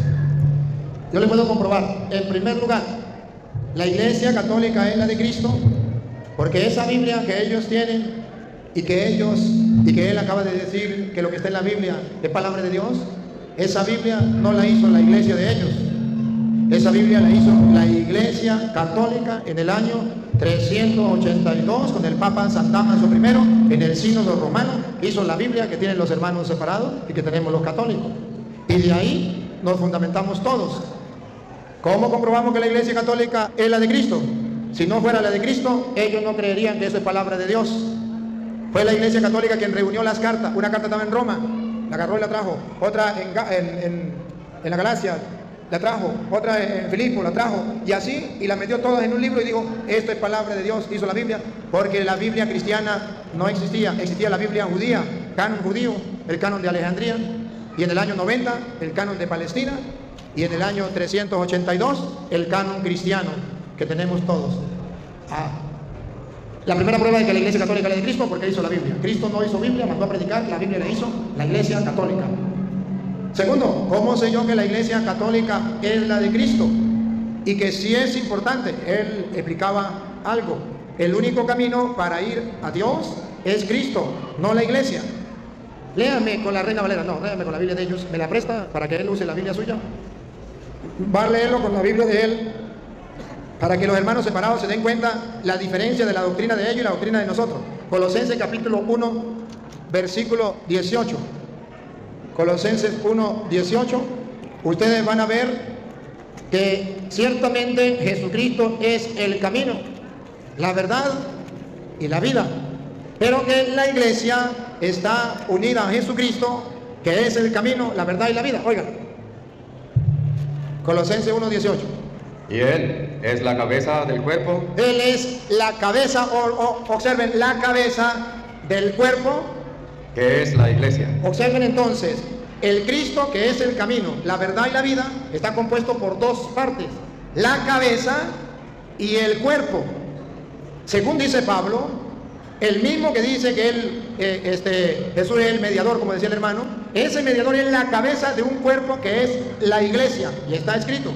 Yo les puedo comprobar, en primer lugar, la iglesia católica es la de Cristo, porque esa Biblia que ellos tienen y que él acaba de decir que lo que está en la Biblia es palabra de Dios, esa Biblia no la hizo la iglesia de ellos. Esa Biblia la hizo la iglesia católica en el año 382 con el Papa San Damaso I, en el Sínodo Romano. Hizo la Biblia que tienen los hermanos separados y que tenemos los católicos, y de ahí nos fundamentamos todos. ¿Cómo comprobamos que la iglesia católica es la de Cristo? Si no fuera la de Cristo, ellos no creerían que eso es palabra de Dios. Fue la iglesia católica quien reunió las cartas. Una carta estaba en Roma, la agarró y la trajo. Otra en la Galacia la trajo, otra en Filipo la trajo, y así, y las metió todas en un libro y dijo, esto es palabra de Dios. Hizo la Biblia, porque la Biblia cristiana no existía, existía la Biblia judía, canon judío, el canon de Alejandría, y en el año 90 el canon de Palestina, y en el año 382 el canon cristiano que tenemos todos. La primera prueba de que la iglesia católica es la de Cristo, porque hizo la Biblia. Cristo no hizo Biblia, mandó a predicar, la Biblia la hizo la iglesia católica. Segundo, ¿cómo sé yo que la iglesia católica es la de Cristo? Y que sí es importante. Él explicaba algo: el único camino para ir a Dios es Cristo, no la iglesia. Léame con la Reina Valera, no, léame con la Biblia de ellos. ¿Me la presta para que él use la Biblia suya? Va a leerlo con la Biblia de él, para que los hermanos separados se den cuenta la diferencia de la doctrina de ellos y la doctrina de nosotros. Colosenses capítulo 1, versículo 18. Colosenses 1, 18. Ustedes van a ver que ciertamente Jesucristo es el camino, la verdad y la vida, pero que la iglesia está unida a Jesucristo, que es el camino, la verdad y la vida. Oigan, Colosenses 1, 18. Y Él es la cabeza del cuerpo. Él es la cabeza, observen, la cabeza del cuerpo, que es la iglesia. Observen entonces, el Cristo, que es el camino, la verdad y la vida, está compuesto por dos partes: la cabeza y el cuerpo. Según dice Pablo, el mismo que dice que Jesús es el mediador, como decía el hermano, ese mediador es la cabeza de un cuerpo que es la iglesia, y está escrito.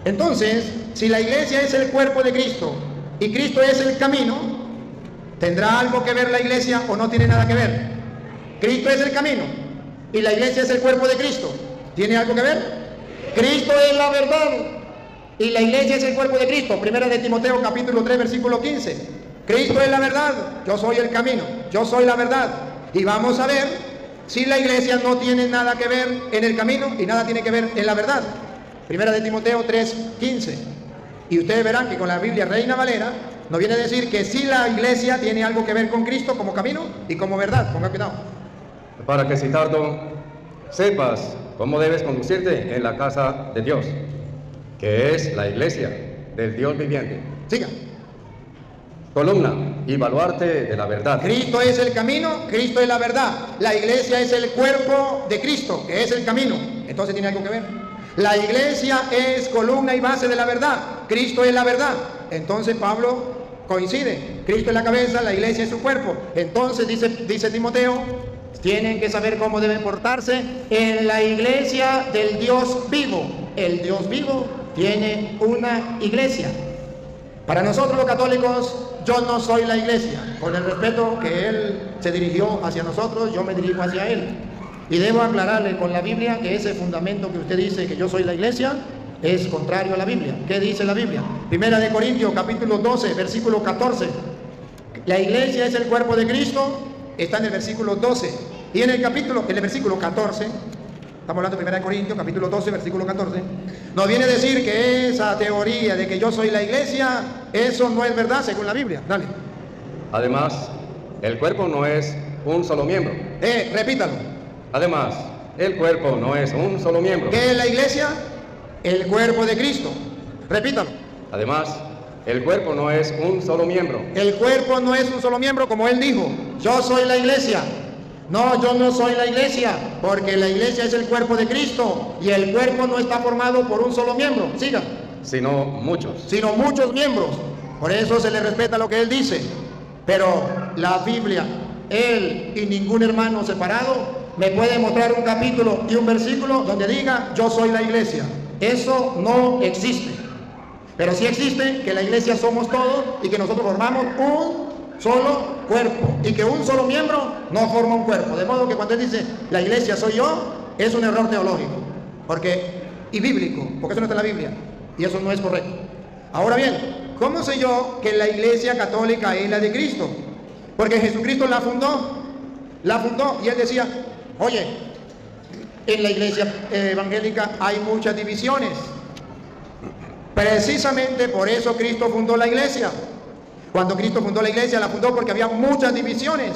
Entonces, si la iglesia es el cuerpo de Cristo y Cristo es el camino, ¿tendrá algo que ver la iglesia o no tiene nada que ver? Cristo es el camino y la iglesia es el cuerpo de Cristo. ¿Tiene algo que ver? Cristo es la verdad y la iglesia es el cuerpo de Cristo. Primera de Timoteo capítulo 3 versículo 15. Cristo es la verdad, yo soy el camino, yo soy la verdad. Y vamos a ver si la iglesia no tiene nada que ver en el camino y nada tiene que ver en la verdad. Primera de Timoteo 3:15. Y ustedes verán que con la Biblia Reina Valera nos viene a decir que sí, la iglesia tiene algo que ver con Cristo como camino y como verdad. Ponga cuidado. Para que, Citardo, sepas cómo debes conducirte en la casa de Dios. que es la iglesia del Dios viviente. Siga. Columna y baluarte de la verdad. Cristo es el camino, Cristo es la verdad. La iglesia es el cuerpo de Cristo, que es el camino. Entonces tiene algo que ver. La iglesia es columna y base de la verdad. Cristo es la verdad. Entonces Pablo coincide. Cristo es la cabeza, la iglesia es su cuerpo. Entonces dice Timoteo, tienen que saber cómo deben portarse en la iglesia del Dios vivo. El Dios vivo tiene una iglesia. Para nosotros los católicos, yo no soy la iglesia. Con el respeto que él se dirigió hacia nosotros, yo me dirijo hacia él. Y debo aclararle con la Biblia que ese fundamento que usted dice que yo soy la iglesia es contrario a la Biblia. ¿Qué dice la Biblia? Primera de Corintios, capítulo 12, versículo 14. La iglesia es el cuerpo de Cristo, está en el versículo 12. Y en el versículo 14, estamos hablando de Primera de Corintios, capítulo 12, versículo 14, nos viene a decir que esa teoría de que yo soy la iglesia, eso no es verdad según la Biblia. Dale. Además, el cuerpo no es un solo miembro. Repítalo. Además, el cuerpo no es un solo miembro. ¿Qué es la iglesia? El cuerpo de Cristo. Repítalo. Además, el cuerpo no es un solo miembro. El cuerpo no es un solo miembro, como él dijo. Yo soy la iglesia. No, yo no soy la iglesia, porque la iglesia es el cuerpo de Cristo y el cuerpo no está formado por un solo miembro. Siga. Sino muchos. Sino muchos miembros. Por eso se le respeta lo que él dice. Pero la Biblia, él y ningún hermano separado me puede mostrar un capítulo y un versículo donde diga yo soy la iglesia. Eso no existe. Pero sí existe que la iglesia somos todos y que nosotros formamos un solo cuerpo y que un solo miembro no forma un cuerpo. De modo que cuando él dice la iglesia soy yo, es un error teológico y bíblico, porque eso no está en la Biblia y eso no es correcto. Ahora bien, ¿cómo sé yo que la iglesia católica es la de Cristo? Porque Jesucristo la fundó y él decía, oye, en la iglesia evangélica hay muchas divisiones. Precisamente por eso Cristo fundó la iglesia. Cuando Cristo fundó la iglesia, la fundó porque había muchas divisiones.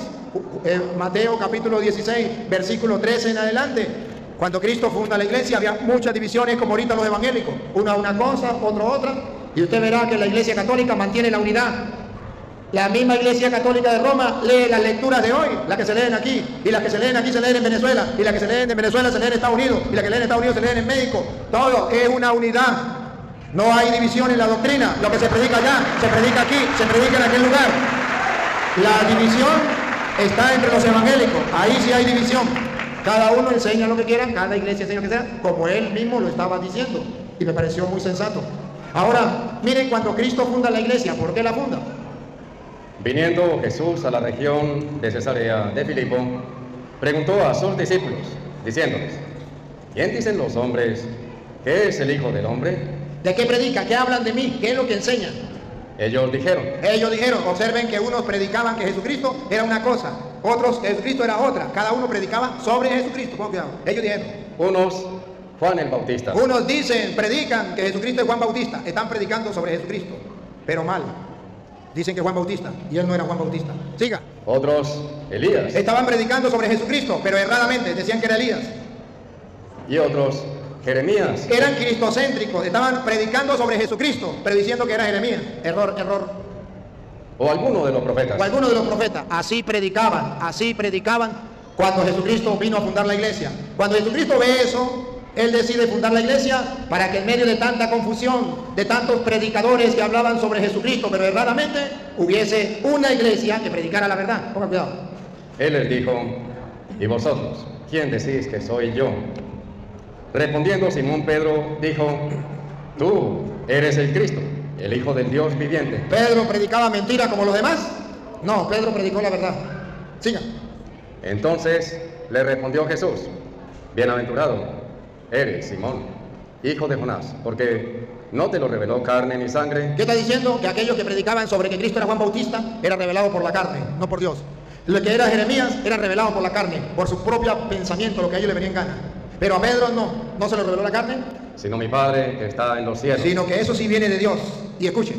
Mateo capítulo 16, versículo 13 en adelante. Cuando Cristo funda la iglesia, había muchas divisiones como ahorita los evangélicos. Una cosa, otra. Y usted verá que la iglesia católica mantiene la unidad. La misma iglesia católica de Roma lee las lecturas de hoy, las que se leen aquí, y las que se leen aquí se leen en Venezuela, y las que se leen en Venezuela se leen en Estados Unidos, y las que leen en Estados Unidos se leen en México. Todo es una unidad. No hay división en la doctrina. Lo que se predica allá, se predica aquí, se predica en aquel lugar. La división está entre los evangélicos. Ahí sí hay división. Cada uno enseña lo que quiera, cada iglesia enseña lo que sea, como él mismo lo estaba diciendo. Y me pareció muy sensato. Ahora, miren, cuando Cristo funda la iglesia, ¿por qué la funda? Viniendo Jesús a la región de Cesarea de Filipo, preguntó a sus discípulos, diciéndoles, ¿quién dicen los hombres que es el Hijo del Hombre? ¿De qué predica? ¿Qué hablan de mí? ¿Qué es lo que enseñan? Ellos dijeron, observen que unos predicaban que Jesucristo era una cosa, otros que Jesucristo era otra. Cada uno predicaba sobre Jesucristo. Ellos dijeron, unos Juan el Bautista. Unos predican que Jesucristo es Juan Bautista. Están predicando sobre Jesucristo, pero mal. Dicen que Juan Bautista, y él no era Juan Bautista. Siga. Otros Elías. Estaban predicando sobre Jesucristo, pero erradamente, decían que era Elías. Y otros Jeremías. Eran cristocéntricos, estaban predicando sobre Jesucristo, pero diciendo que era Jeremías. Error. O alguno de los profetas. Así predicaban cuando Jesucristo vino a fundar la iglesia. Cuando Jesucristo ve eso, él decide fundar la iglesia para que en medio de tanta confusión, de tantos predicadores que hablaban sobre Jesucristo, pero erradamente, hubiese una iglesia que predicara la verdad. Pongan cuidado. Él les dijo, ¿y vosotros, quién decís que soy yo? Respondiendo Simón Pedro dijo, tú eres el Cristo, el Hijo del Dios viviente. ¿Pedro predicaba mentira como los demás? No, Pedro predicó la verdad. Siga. Entonces le respondió Jesús, bienaventurado eres Simón, hijo de Jonás, porque no te lo reveló carne ni sangre. ¿Qué está diciendo? Que aquellos que predicaban sobre que Cristo era Juan Bautista era revelado por la carne, no por Dios. Lo que era Jeremías era revelado por la carne, por su propio pensamiento, lo que a ellos le venía en gana. Pero a Pedro no se lo reveló la carne, sino mi Padre que está en los cielos. Sino que eso sí viene de Dios. Y escuche.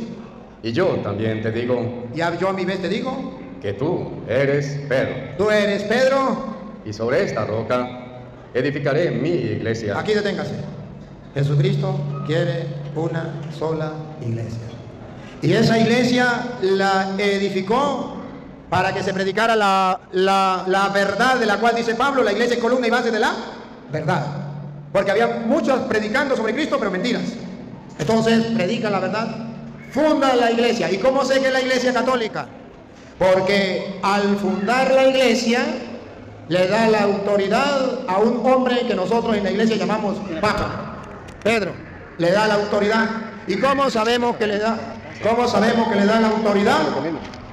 Y yo también te digo. Y yo a mi vez te digo. Que tú eres Pedro. Tú eres Pedro. Y sobre esta roca edificaré mi iglesia. Aquí deténgase. Jesucristo quiere una sola iglesia. Y esa iglesia la edificó para que se predicara la verdad de la cual dice Pablo, la iglesia es columna y base de la verdad. Porque había muchos predicando sobre Cristo, pero mentiras. Entonces predican la verdad, fundan la iglesia. ¿Y cómo sé que es la iglesia católica? Porque al fundar la iglesia le da la autoridad a un hombre que nosotros en la iglesia llamamos Papa. Pedro le da la autoridad. ¿Y cómo sabemos que le da? ¿Cómo sabemos que le da la autoridad?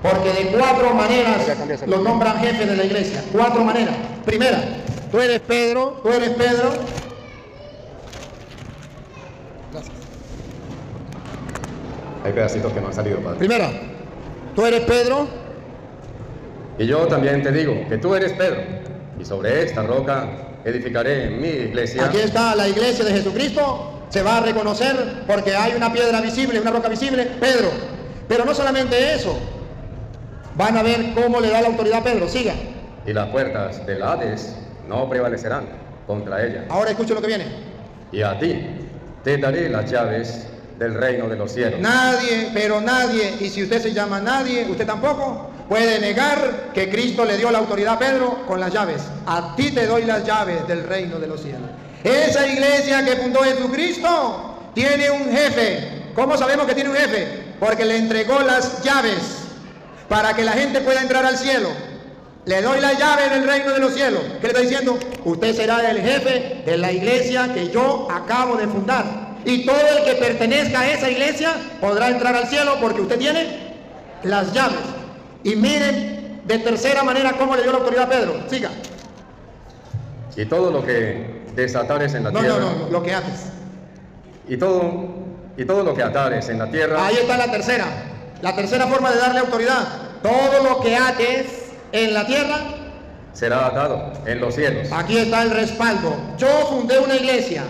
Porque de 4 maneras lo nombran jefe de la iglesia. 4 maneras. Primera, tú eres Pedro, tú eres Pedro. Gracias. Hay pedacitos que no han salido, padre. Primera, tú eres Pedro. Y yo también te digo que tú eres Pedro, y sobre esta roca edificaré mi iglesia. Aquí está la iglesia de Jesucristo. Se va a reconocer porque hay una piedra visible, una roca visible, Pedro. Pero no solamente eso. Van a ver cómo le da la autoridad a Pedro. Siga. Y las puertas del Hades no prevalecerán contra ella. Ahora escuche lo que viene. Y a ti te daré las llaves del reino de los cielos. Nadie, pero nadie, y si usted se llama nadie, usted tampoco puede negar que Cristo le dio la autoridad a Pedro con las llaves. A ti te doy las llaves del reino de los cielos. Esa iglesia que fundó Jesucristo tiene un jefe. ¿Cómo sabemos que tiene un jefe? Porque le entregó las llaves para que la gente pueda entrar al cielo. Le doy las llaves del reino de los cielos. ¿Qué le está diciendo? Usted será el jefe de la iglesia que yo acabo de fundar. Y todo el que pertenezca a esa iglesia podrá entrar al cielo porque usted tiene las llaves. Y miren de tercera manera cómo le dio la autoridad a Pedro. Siga. Y todo lo que desatares en la tierra. No, lo que haces. Y todo lo que atares en la tierra. Ahí está la tercera. La tercera forma de darle autoridad. Todo lo que ates en la tierra será atado en los cielos. Aquí está el respaldo. Yo fundé una iglesia.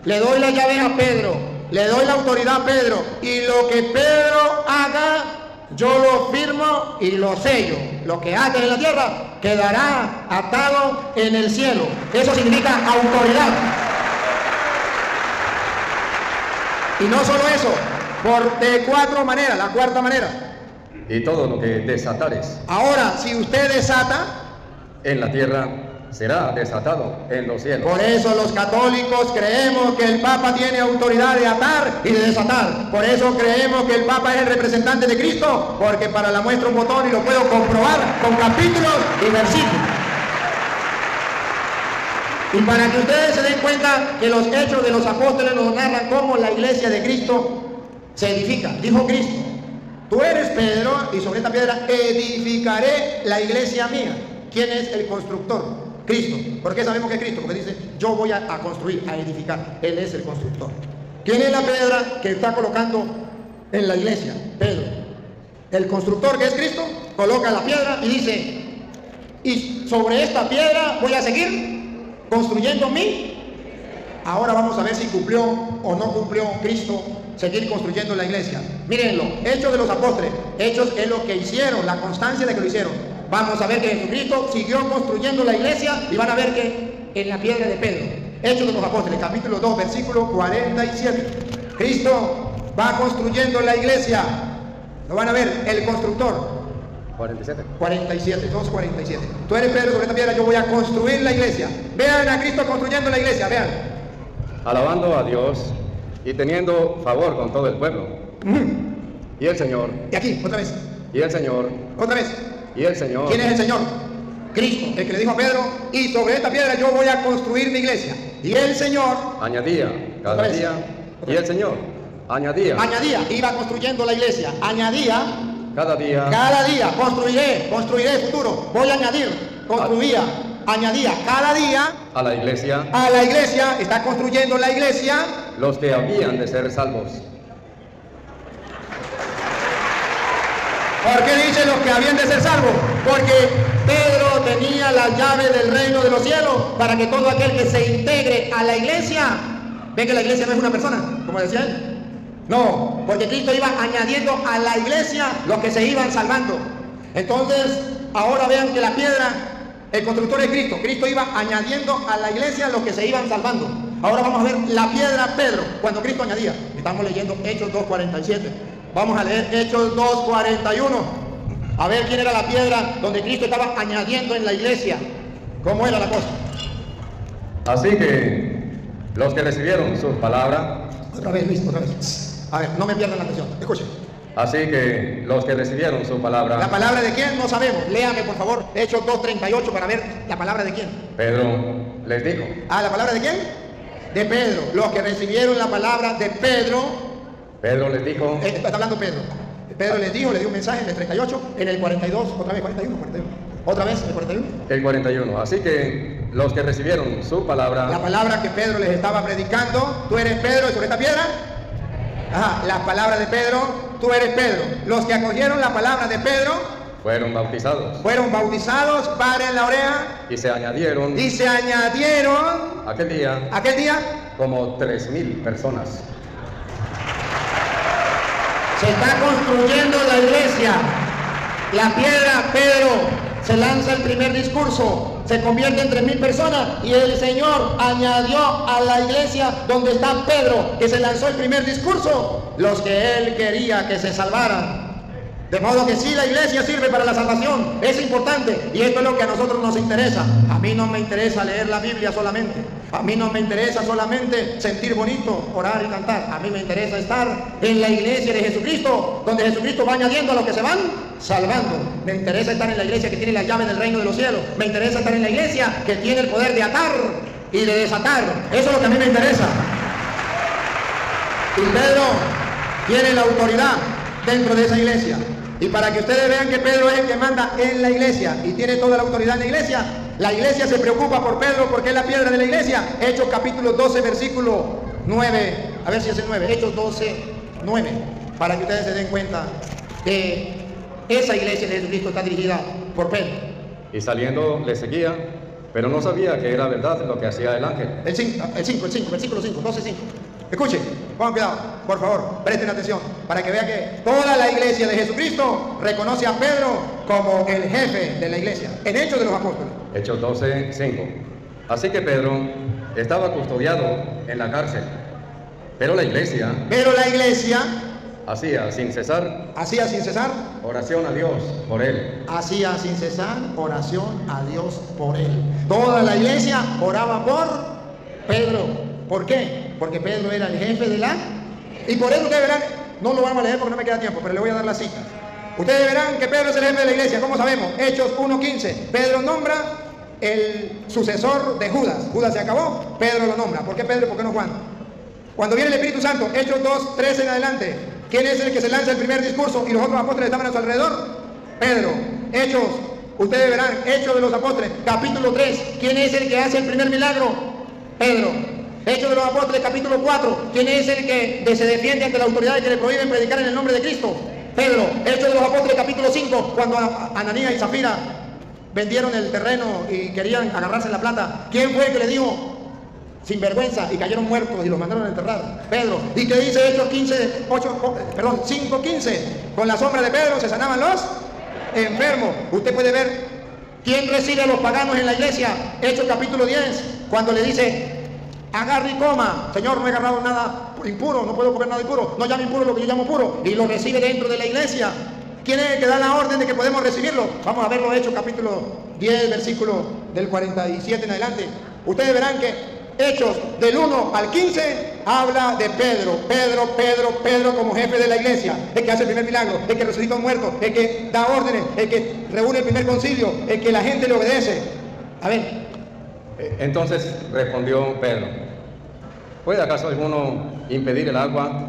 Le doy la llave a Pedro. Le doy la autoridad a Pedro. Y lo que Pedro haga, yo lo firmo y lo sello. Lo que ates en la tierra quedará atado en el cielo. Eso significa autoridad. Y no solo eso, de 4 maneras, la cuarta manera. Y todo lo que desatares. Ahora, si usted desata en la tierra, será desatado en los cielos. Por eso los católicos creemos que el Papa tiene autoridad de atar y de desatar. Por eso creemos que el Papa es el representante de Cristo, porque para la muestra un botón y lo puedo comprobar con capítulos y versículos. Y para que ustedes se den cuenta que los hechos de los apóstoles nos narran cómo la iglesia de Cristo se edifica. Dijo Cristo: tú eres Pedro y sobre esta piedra edificaré la iglesia mía. ¿Quién es el constructor? Cristo. ¿Por qué sabemos que es Cristo? Porque dice: yo voy a construir, a edificar. Él es el constructor. ¿Quién es la piedra que está colocando en la iglesia? Pedro. El constructor, que es Cristo, coloca la piedra y dice: y sobre esta piedra voy a seguir construyendo mi. Ahora vamos a ver si cumplió o no cumplió Cristo seguir construyendo la iglesia. Mírenlo, Hechos de los Apóstoles. Hechos es lo que hicieron, la constancia de que lo hicieron. Vamos a ver que Jesucristo siguió construyendo la iglesia y van a ver que en la piedra de Pedro. Hechos de los Apóstoles, capítulo 2, versículo 47. Cristo va construyendo la iglesia. Lo van a ver, el constructor. 47, 2:47. Tú eres Pedro, sobre esta piedra yo voy a construir la iglesia. Vean a Cristo construyendo la iglesia, vean. Alabando a Dios y teniendo favor con todo el pueblo. Y el Señor. Y aquí, otra vez. Y el Señor. Otra vez. Y el Señor. ¿Quién es el Señor? Cristo, el que le dijo a Pedro: y sobre esta piedra yo voy a construir mi iglesia. Y el Señor añadía cada día. Y el Señor añadía. Iba construyendo la iglesia. Añadía. Cada día. Construiré futuro. Voy a añadir. Añadía cada día. A la iglesia. Está construyendo la iglesia. Los que habían de ser salvos. ¿Por qué dice los que habían de ser salvos? Porque Pedro tenía las llaves del reino de los cielos para que todo aquel que se integre a la iglesia. ¿Ve que la iglesia no es una persona, como decía él? No, porque Cristo iba añadiendo a la iglesia los que se iban salvando. Entonces, ahora vean que la piedra, el constructor es Cristo. Cristo iba añadiendo a la iglesia los que se iban salvando. Ahora vamos a ver la piedra Pedro, cuando Cristo añadía. Estamos leyendo Hechos 2:47. Vamos a leer Hechos 2:41. A ver quién era la piedra donde Cristo estaba añadiendo en la iglesia. ¿Cómo era la cosa? Así que los que recibieron su palabra... Otra vez, Luis, otra vez. A ver, no me pierdan la atención. Escuchen. Así que los que recibieron su palabra... ¿La palabra de quién? No sabemos. Léame, por favor, Hechos 2:38 para ver la palabra de quién. Pedro les dijo... ¿La palabra de quién? De Pedro. Los que recibieron la palabra de Pedro... Pedro les dijo... Está hablando Pedro. Pedro les dijo, le dio un mensaje en el 38, en el 42, otra vez, 41. Otra vez, el 41. El 41. Así que los que recibieron su palabra... La palabra que Pedro les estaba predicando, tú eres Pedro sobre esta piedra. Ajá, la palabra de Pedro, tú eres Pedro. Los que acogieron la palabra de Pedro fueron bautizados. Fueron bautizados, paren la oreja. Y se añadieron. Aquel día. Como 3,000 personas. Se está construyendo la iglesia. La piedra, Pedro, se lanza el primer discurso, se convierte en 3,000 personas y el Señor añadió a la iglesia donde está Pedro, que se lanzó el primer discurso, los que Él quería que se salvaran. De modo que sí, la iglesia sirve para la salvación, es importante, y esto es lo que a nosotros nos interesa. A mí no me interesa leer la Biblia solamente, a mí no me interesa solamente sentir bonito, orar y cantar. A mí me interesa estar en la iglesia de Jesucristo, donde Jesucristo va añadiendo a los que se van salvando. Me interesa estar en la iglesia que tiene la llave del reino de los cielos. Me interesa estar en la iglesia que tiene el poder de atar y de desatar. Eso es lo que a mí me interesa. Y Pedro tiene la autoridad dentro de esa iglesia. Y para que ustedes vean que Pedro es el que manda en la iglesia y tiene toda la autoridad en la iglesia se preocupa por Pedro porque es la piedra de la iglesia. Hechos capítulo 12, versículo 9. A ver si es el 9. Hechos 12, 9. Para que ustedes se den cuenta que esa iglesia de Jesucristo está dirigida por Pedro. Y saliendo le seguía, pero no sabía que era verdad lo que hacía el ángel. El 5, versículo 5, 12:5. Escuchen, pongan cuidado, por favor, presten atención, para que vean que toda la iglesia de Jesucristo reconoce a Pedro como el jefe de la iglesia, en Hechos de los Apóstoles. Hechos 12:5. Así que Pedro estaba custodiado en la cárcel, pero la iglesia hacía sin cesar oración a Dios por él. Hacía sin cesar oración a Dios por él. Toda la iglesia oraba por Pedro. ¿Por qué? Porque Pedro era el jefe de la... Y por eso ustedes verán, no lo vamos a leer porque no me queda tiempo, pero le voy a dar la cita. Ustedes verán que Pedro es el jefe de la iglesia. ¿Cómo sabemos? Hechos 1:15. Pedro nombra el sucesor de Judas. Judas se acabó, Pedro lo nombra. ¿Por qué Pedro y por qué no Juan? Cuando viene el Espíritu Santo, Hechos 2:13 en adelante, ¿quién es el que se lanza el primer discurso y los otros apóstoles estaban a su alrededor? Pedro. Hechos, ustedes verán, Hechos de los Apóstoles, capítulo 3, ¿quién es el que hace el primer milagro? Pedro. Hechos de los Apóstoles, capítulo 4, ¿quién es el que se defiende ante la autoridad que le prohíben predicar en el nombre de Cristo? Pedro. Hechos de los Apóstoles, capítulo 5, cuando Ananías y Zafira vendieron el terreno y querían agarrarse la plata, ¿quién fue el que le dijo sin vergüenza y cayeron muertos y los mandaron a enterrar? Pedro. ¿Y qué dice Hechos 5:15? Con la sombra de Pedro se sanaban los enfermos. Usted puede ver quién recibe a los paganos en la iglesia. Hechos capítulo 10, cuando le dice: agarre y coma. Señor, no he agarrado nada impuro, no puedo comer nada impuro. No llame impuro lo que yo llamo puro. Y lo recibe dentro de la iglesia. ¿Quién es el que da la orden de que podemos recibirlo? Vamos a verlo, Hechos capítulo 10, versículo del 47 en adelante. Ustedes verán que Hechos del 1 al 15 habla de Pedro como jefe de la iglesia, el que hace el primer milagro, el que resucita a un muerto, el que da órdenes, el que reúne el primer concilio, el que la gente le obedece. A ver. Entonces respondió Pedro: ¿puede acaso alguno impedir el agua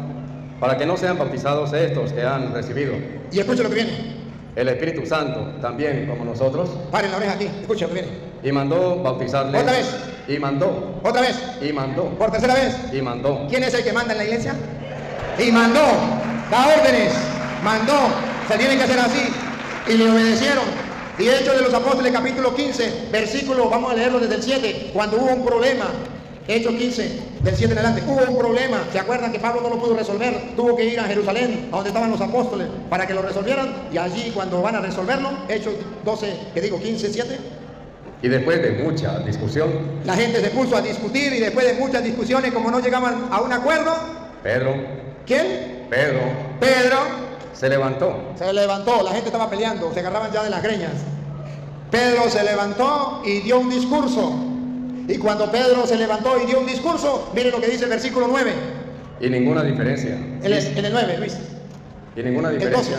para que no sean bautizados estos que han recibido Y escucha lo que viene. el Espíritu Santo también como nosotros? Paren la oreja aquí, escucha lo que viene. Y mandó bautizarles. Otra vez. Y mandó. Otra vez. Y mandó. Por tercera vez. Y mandó. ¿Quién es el que manda en la iglesia? Y mandó. Da órdenes. Mandó. Se tiene que hacer así. Y le obedecieron. Y Hechos de los Apóstoles, capítulo 15, versículo, vamos a leerlo desde el 7, cuando hubo un problema. Hechos 15, del 7 en adelante, hubo un problema. ¿Se acuerdan que Pablo no lo pudo resolver? Tuvo que ir a Jerusalén, a donde estaban los apóstoles, para que lo resolvieran. Y allí, cuando van a resolverlo, Hechos 15, 7. Y después de mucha discusión, la gente se puso a discutir, y después de muchas discusiones, como no llegaban a un acuerdo, Pedro ¿Quién? Pedro Pedro se levantó. se levantó, la gente estaba peleando, se agarraban ya de las greñas. Pedro se levantó y dio un discurso. Y cuando Pedro se levantó y dio un discurso, miren lo que dice el versículo 9. Y ninguna diferencia. En el 9, Luis. Y ninguna diferencia.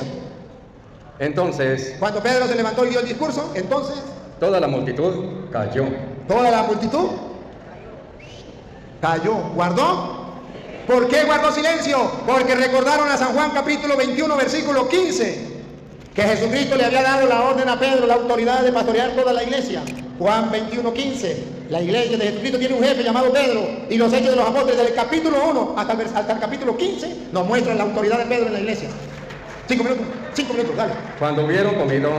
Entonces, Cuando Pedro se levantó y dio el discurso, entonces toda la multitud cayó. toda la multitud cayó. ¿Guardó? ¿Por qué guardó silencio? Porque recordaron a San Juan capítulo 21, versículo 15, que Jesucristo le había dado la orden a Pedro, la autoridad de pastorear toda la iglesia. Juan 21, 15. La iglesia de Jesucristo tiene un jefe llamado Pedro, y los hechos de los apóstoles del capítulo 1 hasta el capítulo 15 nos muestran la autoridad de Pedro en la iglesia. 5 minutos, dale. Cuando hubieron comido,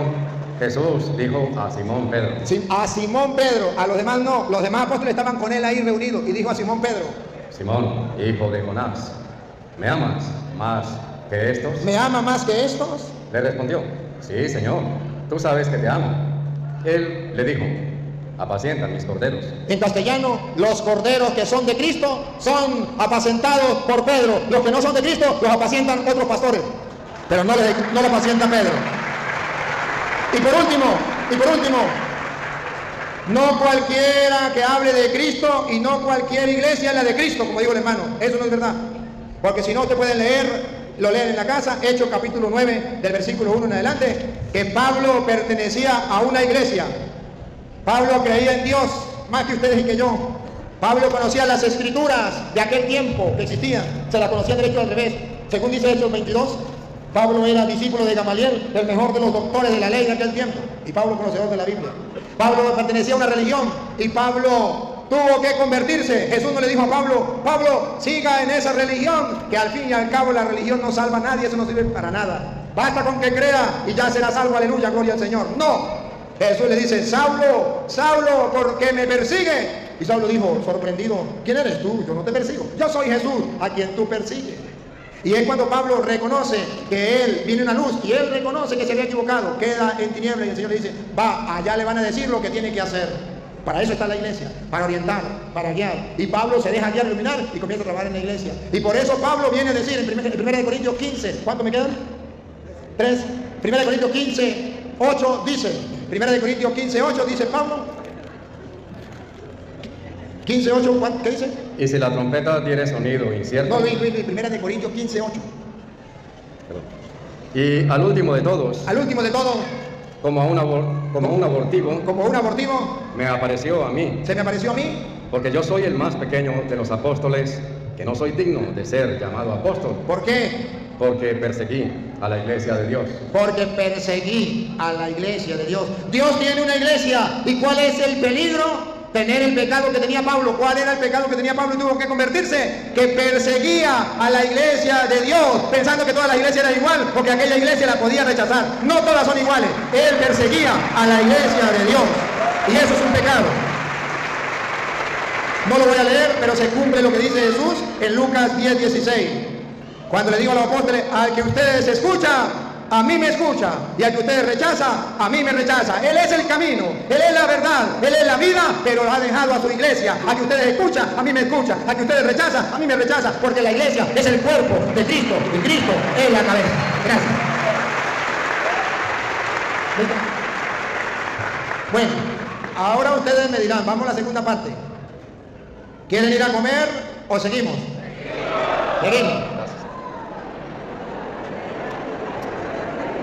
Jesús dijo a Simón Pedro. A Simón Pedro, a los demás no, los demás apóstoles estaban con él ahí reunidos, y dijo a Simón Pedro: Simón, hijo de Jonás, ¿me amas más que estos? ¿me ama más que estos? Le respondió, sí, Señor, tú sabes que te amo. Él le dijo, apacienta mis corderos. En castellano, los corderos que son de Cristo son apacentados por Pedro. Los que no son de Cristo los apacientan otros pastores, pero no le apacienta Pedro. Y por último, no cualquiera que hable de Cristo y no cualquier iglesia es la de Cristo, como dijo el hermano. Eso no es verdad. Porque si no, te pueden leer, lo leen en la casa, Hechos capítulo 9, del versículo 1 en adelante, que Pablo pertenecía a una iglesia. Pablo creía en Dios más que ustedes y que yo. Pablo conocía las escrituras de aquel tiempo que existían, se las conocía derecho al revés. Según dice Hechos 22, Pablo era discípulo de Gamaliel, el mejor de los doctores de la ley de aquel tiempo, y Pablo conocedor de la Biblia. Pablo pertenecía a una religión y Pablo tuvo que convertirse. Jesús no le dijo a Pablo: Pablo, siga en esa religión, que al fin y al cabo la religión no salva a nadie, eso no sirve para nada. Basta con que crea y ya será salvo, aleluya, gloria al Señor. No, Jesús le dice: Saulo, Saulo, ¿por qué me persigue? Y Saulo dijo, sorprendido: ¿quién eres tú? Yo no te persigo, yo soy Jesús a quien tú persigues. Y es cuando Pablo reconoce que él viene una luz y él reconoce que se había equivocado, queda en tinieblas, y el Señor le dice: va, allá le van a decir lo que tiene que hacer. Para eso está la iglesia, para orientar, para guiar. Y Pablo se deja guiar, iluminar y comienza a trabajar en la iglesia. Y por eso Pablo viene a decir en 1 Corintios 15, ¿cuánto me quedan? 3. 1 Corintios 15, 8 dice, 1 Corintios 15, 8 dice Pablo. 15, 8, ¿qué dice? Y si la trompeta tiene sonido incierto. No, Luis, 1 Corintios 15, 8. Y al último de todos, como un abortivo, me apareció a mí. Se me apareció a mí. Porque yo soy el más pequeño de los apóstoles, que no soy digno de ser llamado apóstol. ¿Por qué? Porque perseguí a la iglesia de Dios. Porque perseguí a la iglesia de Dios. Dios tiene una iglesia. ¿Y cuál es el peligro? Tener el pecado que tenía Pablo. ¿Cuál era el pecado que tenía Pablo y tuvo que convertirse? Que perseguía a la iglesia de Dios, pensando que todas las iglesias eran igual, porque aquella iglesia la podía rechazar. No todas son iguales. Él perseguía a la iglesia de Dios, y eso es un pecado. No lo voy a leer, pero se cumple lo que dice Jesús en Lucas 10, 16. Cuando le digo a los apóstoles: al que ustedes escuchan, a mí me escucha, y al que ustedes rechazan, a mí me rechaza. Él es el camino, Él es la verdad, Él es la vida, pero lo ha dejado a su iglesia. A que ustedes escuchan, a mí me escucha, a que ustedes rechazan, a mí me rechaza, porque la iglesia es el cuerpo de Cristo, y Cristo es la cabeza. Gracias. Bueno, ahora ustedes me dirán, vamos a la segunda parte. ¿Quieren ir a comer o seguimos? Seguimos.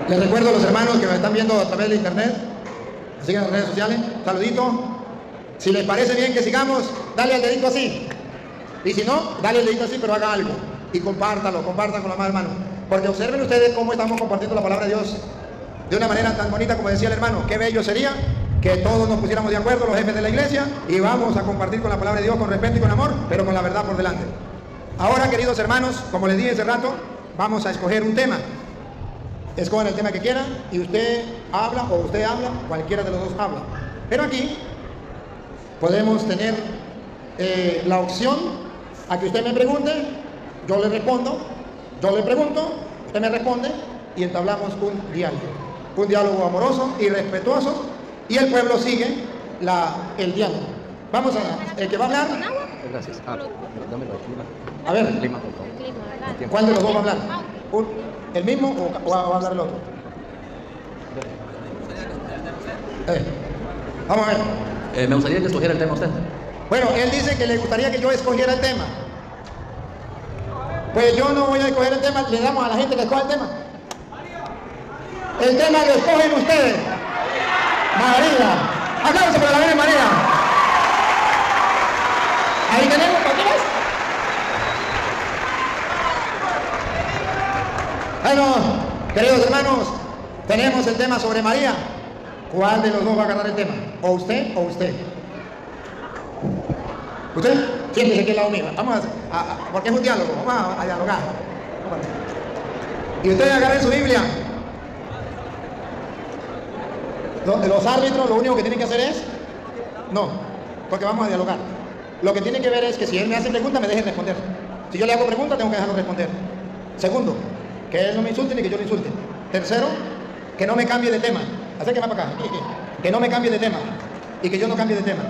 Les recuerdo a los hermanos que me están viendo a través de internet, me siguen en las redes sociales, saludito. Si les parece bien que sigamos, dale al dedito así. Y si no, dale el dedito así, pero haga algo. Y compartan con la más hermano. Porque observen ustedes cómo estamos compartiendo la palabra de Dios de una manera tan bonita como decía el hermano. Qué bello sería que todos nos pusiéramos de acuerdo, los jefes de la iglesia, y vamos a compartir con la palabra de Dios con respeto y con amor, pero con la verdad por delante. Ahora, queridos hermanos, como les dije hace rato, vamos a escoger un tema. Escojan el tema que quieran y usted habla o usted habla, cualquiera de los dos habla. Pero aquí podemos tener la opción a que usted me pregunte, yo le respondo, yo le pregunto, usted me responde y entablamos un diálogo amoroso y respetuoso, y el pueblo sigue el diálogo. Vamos a, el que va a hablar, Gracias. Dámelo el clima. A ver, El clima, por favor. ¿cuál de los dos va a hablar? ¿El mismo o va a hablar el otro? Vamos a ver. Me gustaría que escogiera el tema usted. Bueno, él dice que le gustaría que yo escogiera el tema. Pues yo no voy a escoger el tema, le damos a la gente que escoja el tema. El tema lo escogen ustedes. María. Aplausos para la Virgen María. Ahí tenemos, ¿por qué más? Bueno, queridos hermanos, tenemos el tema sobre María. ¿Cuál de los dos va a agarrar el tema? ¿O usted o usted? ¿Usted? Siéntese aquí al lado mío. Vamos porque es un diálogo, vamos a dialogar. Y ustedes agarren su Biblia. Los árbitros lo único que tienen que hacer es... No, porque vamos a dialogar. Lo que tiene que ver es que si él me hace preguntas, me deje responder. Si yo le hago preguntas, tengo que dejarlo responder. Segundo, que él no me insulte ni que yo lo insulte. Tercero, que no me cambie de tema. Acérqueme para acá. Que no me cambie de tema. Y que yo no cambie de tema.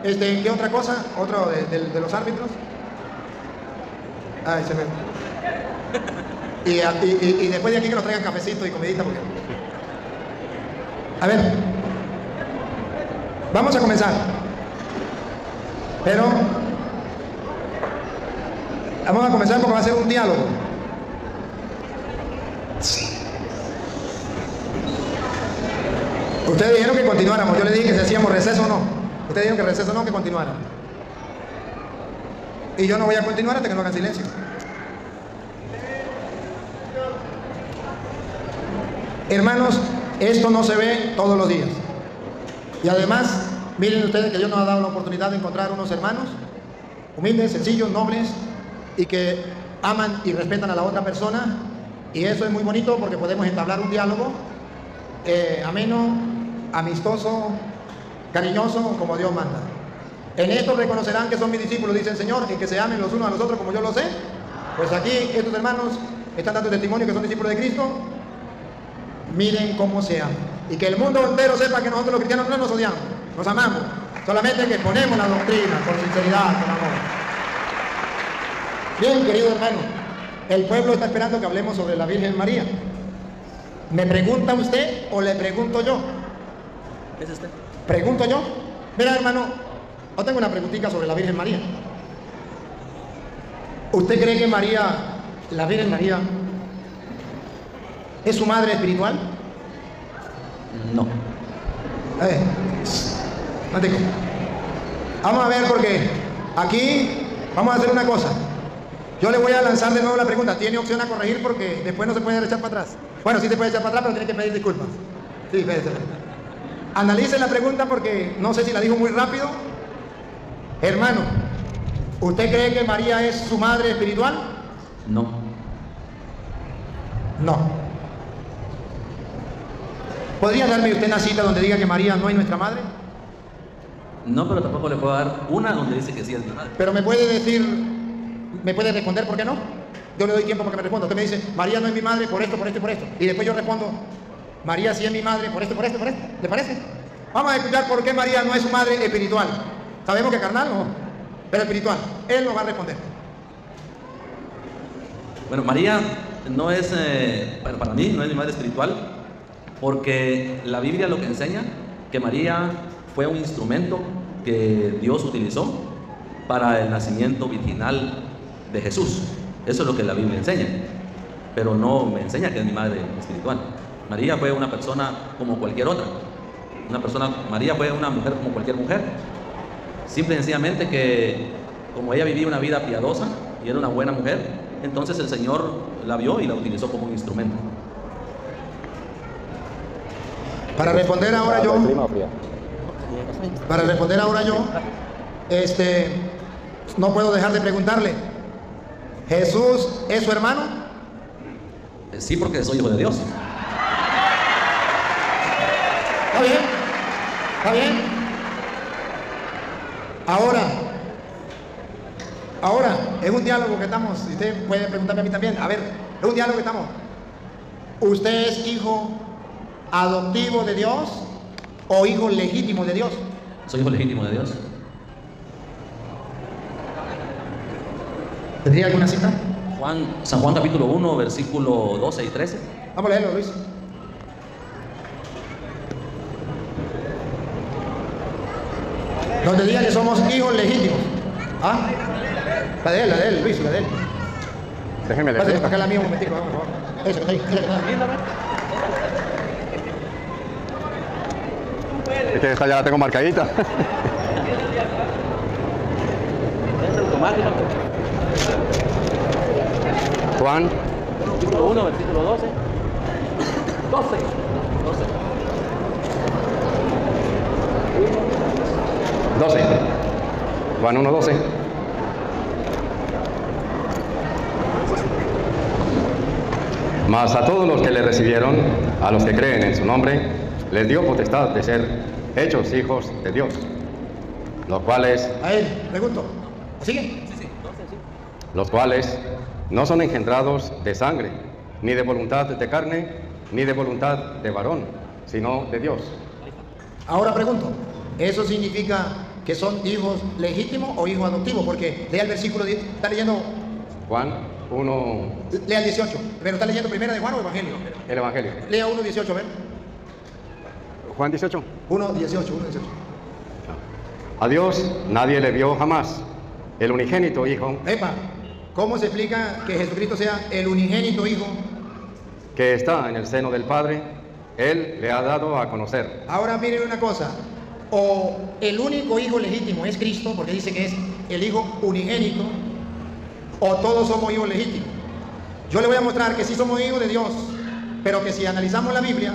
¿Qué otra cosa? ¿Otro de los árbitros? Ay, se me... Y después de aquí que nos traigan cafecito y comidita porque... A ver, vamos a comenzar, pero vamos a comenzar porque va a ser un diálogo. Ustedes dijeron que continuáramos, yo les dije que si hacíamos receso o no. Ustedes dijeron que receso o no, que continuáramos. Y yo no voy a continuar hasta que no hagan silencio. Hermanos, esto no se ve todos los días. Y además, miren ustedes que Dios nos ha dado la oportunidad de encontrar unos hermanos humildes, sencillos, nobles y que aman y respetan a la otra persona. Y eso es muy bonito porque podemos entablar un diálogo ameno, amistoso, cariñoso, como Dios manda. En esto reconocerán que son mis discípulos, dice el Señor, y que se amen los unos a los otros como yo lo sé. Pues aquí estos hermanos están dando testimonio que son discípulos de Cristo. Miren cómo se aman. Y que el mundo entero sepa que nosotros los cristianos no nos odiamos, nos amamos. Solamente que ponemos la doctrina con sinceridad, con amor. Bien, querido hermano, el pueblo está esperando que hablemos sobre la Virgen María. ¿Me pregunta usted o le pregunto yo? ¿Es usted? ¿Pregunto yo? Mira, hermano, yo tengo una preguntita sobre la Virgen María. ¿Usted cree que María, la Virgen María, es su madre espiritual? No. No te... Vamos a ver porque aquí vamos a hacer una cosa. Yo le voy a lanzar de nuevo la pregunta. Tiene opción a corregir porque después no se puede echar para atrás. Bueno, sí se puede echar para atrás, pero tiene que pedir disculpas. Sí, espérese. Analicen la pregunta porque no sé si la dijo muy rápido. Hermano, ¿usted cree que María es su madre espiritual? No. No. ¿Podría darme usted una cita donde diga que María no es nuestra madre? No, pero tampoco le puedo dar una donde dice que sí es mi madre. Pero me puede decir, me puede responder por qué no. Yo le doy tiempo para que me responda. Usted me dice, María no es mi madre por esto, por esto y por esto. Y después yo respondo, María sí es mi madre por esto, por esto, por esto. ¿Le parece? Vamos a escuchar por qué María no es su madre espiritual. Sabemos que carnal no, pero espiritual. Él nos va a responder. Bueno, María no es, para mí, no es mi madre espiritual, porque la Biblia lo que enseña, que María fue un instrumento que Dios utilizó para el nacimiento virginal de Jesús. Eso es lo que la Biblia enseña, pero no me enseña que es mi madre espiritual. María fue una persona como cualquier otra. María fue una mujer como cualquier mujer. Simple y sencillamente que como ella vivía una vida piadosa y era una buena mujer, entonces el Señor la vio y la utilizó como un instrumento. Para responder ahora yo, no puedo dejar de preguntarle, ¿Jesús es su hermano? Sí, porque soy hijo de Dios. ¿Está bien? ¿Está bien? Ahora, es un diálogo que estamos, y usted puede preguntarme a mí también, a ver, es un diálogo que estamos. ¿Usted es hijo adoptivo de Dios o hijo legítimo de Dios? Soy hijo legítimo de Dios. ¿Tendría alguna cita? San Juan capítulo 1, versículo 12 y 13. Vamos a leerlo, Luis. Donde diga que somos hijos legítimos. ¿Ah? La de él, Luis, la de él. Déjeme leer. Pásale para acá la mía un momentico, por favor. Eso, que está ahí. Es que esta ya la tengo marcadita. Juan. Capítulo 1, versículo 12. 12. Juan 1, 12. Mas a todos los que le recibieron, a los que creen en su nombre, les dio potestad de ser hechos hijos de Dios, los cuales... A él, pregunto. ¿Sigue? Los cuales no son engendrados de sangre, ni de voluntad de carne, ni de voluntad de varón, sino de Dios. Ahora pregunto, ¿eso significa que son hijos legítimos o hijos adoptivos? Porque lea el versículo, está leyendo... Juan 1... Lea el 18, pero está leyendo primera de Juan o Evangelio. El Evangelio. Lea 1:18, a ver. Juan 18. 1:18. A Dios nadie le vio jamás. El unigénito Hijo, Epa, ¿cómo se explica que Jesucristo sea el unigénito Hijo? que está en el seno del Padre, Él le ha dado a conocer. Ahora miren una cosa, o el único hijo legítimo es Cristo, porque dice que es el hijo unigénito, o todos somos hijos legítimos. Yo le voy a mostrar que sí somos hijos de Dios, pero que si analizamos la Biblia,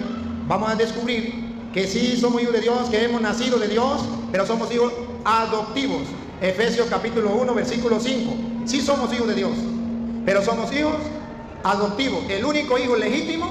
vamos a descubrir que sí somos hijos de Dios, que hemos nacido de Dios, pero somos hijos adoptivos. Efesios capítulo 1, versículo 5. Sí somos hijos de Dios, pero somos hijos adoptivos. El único hijo legítimo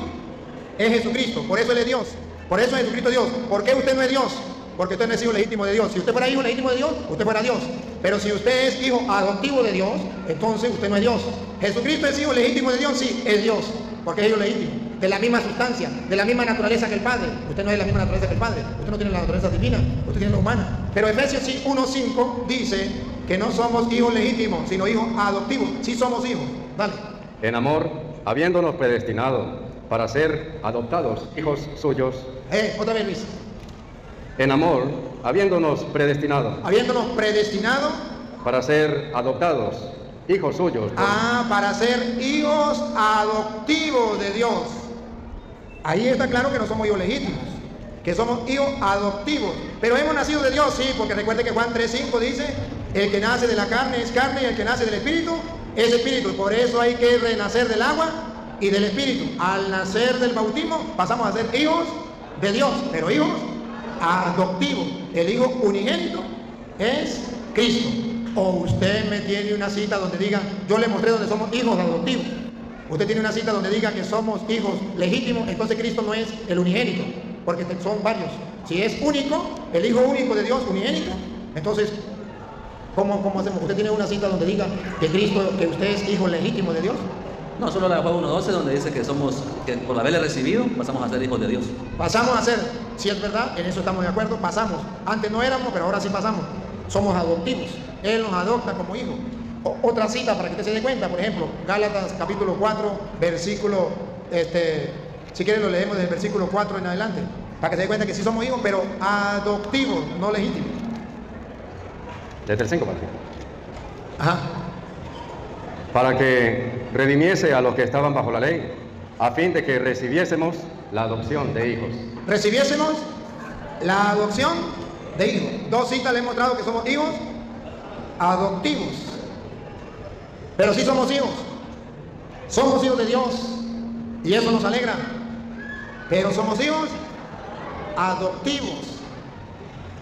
es Jesucristo, por eso Él es Dios. Por eso Jesucristo es Dios. ¿Por qué usted no es Dios? Porque usted no es hijo legítimo de Dios. Si usted fuera hijo legítimo de Dios, usted fuera Dios. Pero si usted es hijo adoptivo de Dios, entonces usted no es Dios. ¿Jesucristo es hijo legítimo de Dios? Sí, es Dios, porque es hijo legítimo. De la misma sustancia, de la misma naturaleza que el Padre. Usted no es de la misma naturaleza que el Padre. Usted no tiene la naturaleza divina, usted tiene la humana. Pero Efesios 1:5 dice que no somos hijos legítimos, sino hijos adoptivos. Sí somos hijos. Dale. En amor, habiéndonos predestinado para ser adoptados hijos suyos. Otra vez, Luis. En amor, habiéndonos predestinado Habiéndonos predestinado. para ser adoptados hijos suyos. Para ser hijos adoptivos de Dios. Ahí está claro que no somos hijos legítimos, que somos hijos adoptivos. Pero hemos nacido de Dios, sí, porque recuerde que Juan 3:5 dice: el que nace de la carne es carne y el que nace del espíritu es espíritu. Por eso hay que renacer del agua y del espíritu. Al nacer del bautismo pasamos a ser hijos de Dios, pero hijos adoptivos. El hijo unigénito es Cristo. O usted me tiene una cita donde diga, yo le mostré donde somos hijos adoptivos. Usted tiene una cita donde diga que somos hijos legítimos, entonces Cristo no es el unigénito, porque son varios. Si es único, el hijo único de Dios, unigénito, entonces, ¿cómo hacemos? ¿Usted tiene una cita donde diga que Cristo, que usted es hijo legítimo de Dios? No, solo la de Juan 1:12, donde dice que por haberle recibido, pasamos a ser hijos de Dios. Pasamos a ser, si es verdad, en eso estamos de acuerdo, pasamos. Antes no éramos, pero ahora sí pasamos. Somos adoptivos. Él nos adopta como hijos. Otra cita para que usted se dé cuenta, por ejemplo, Gálatas capítulo 4, versículo, si quieren lo leemos desde el versículo 4 en adelante, para que se dé cuenta que sí somos hijos, pero adoptivos, no legítimos. Desde el 5, padre. Ajá. Para que redimiese a los que estaban bajo la ley, a fin de que recibiésemos la adopción de hijos. Recibiésemos la adopción de hijos. Dos citas le he mostrado que somos hijos adoptivos. Pero sí somos hijos. Somos hijos de Dios. Y eso nos alegra. Pero somos hijos adoptivos.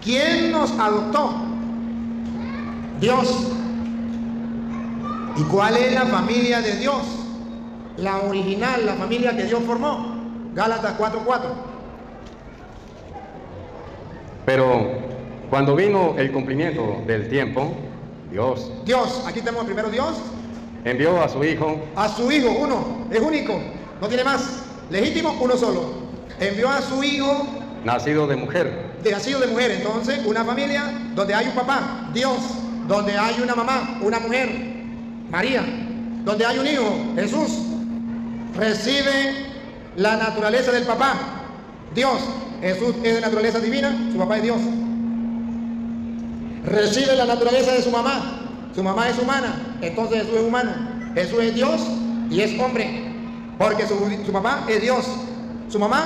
¿Quién nos adoptó? Dios. ¿Y cuál es la familia de Dios? La original, la familia que Dios formó. Gálatas 4:4. Pero cuando vino el cumplimiento del tiempo, Dios, aquí tenemos primero Dios, envió a su Hijo, uno, es único, no tiene más, legítimo, uno solo. Envió a su Hijo, nacido de mujer. Nacido de mujer, entonces una familia donde hay un papá, Dios, donde hay una mamá, una mujer. María. Donde hay un hijo, Jesús, recibe la naturaleza del papá, Dios. Jesús es de naturaleza divina, su papá es Dios. Recibe la naturaleza de su mamá es humana, entonces Jesús es humano. Jesús es Dios y es hombre, porque su papá es Dios, su mamá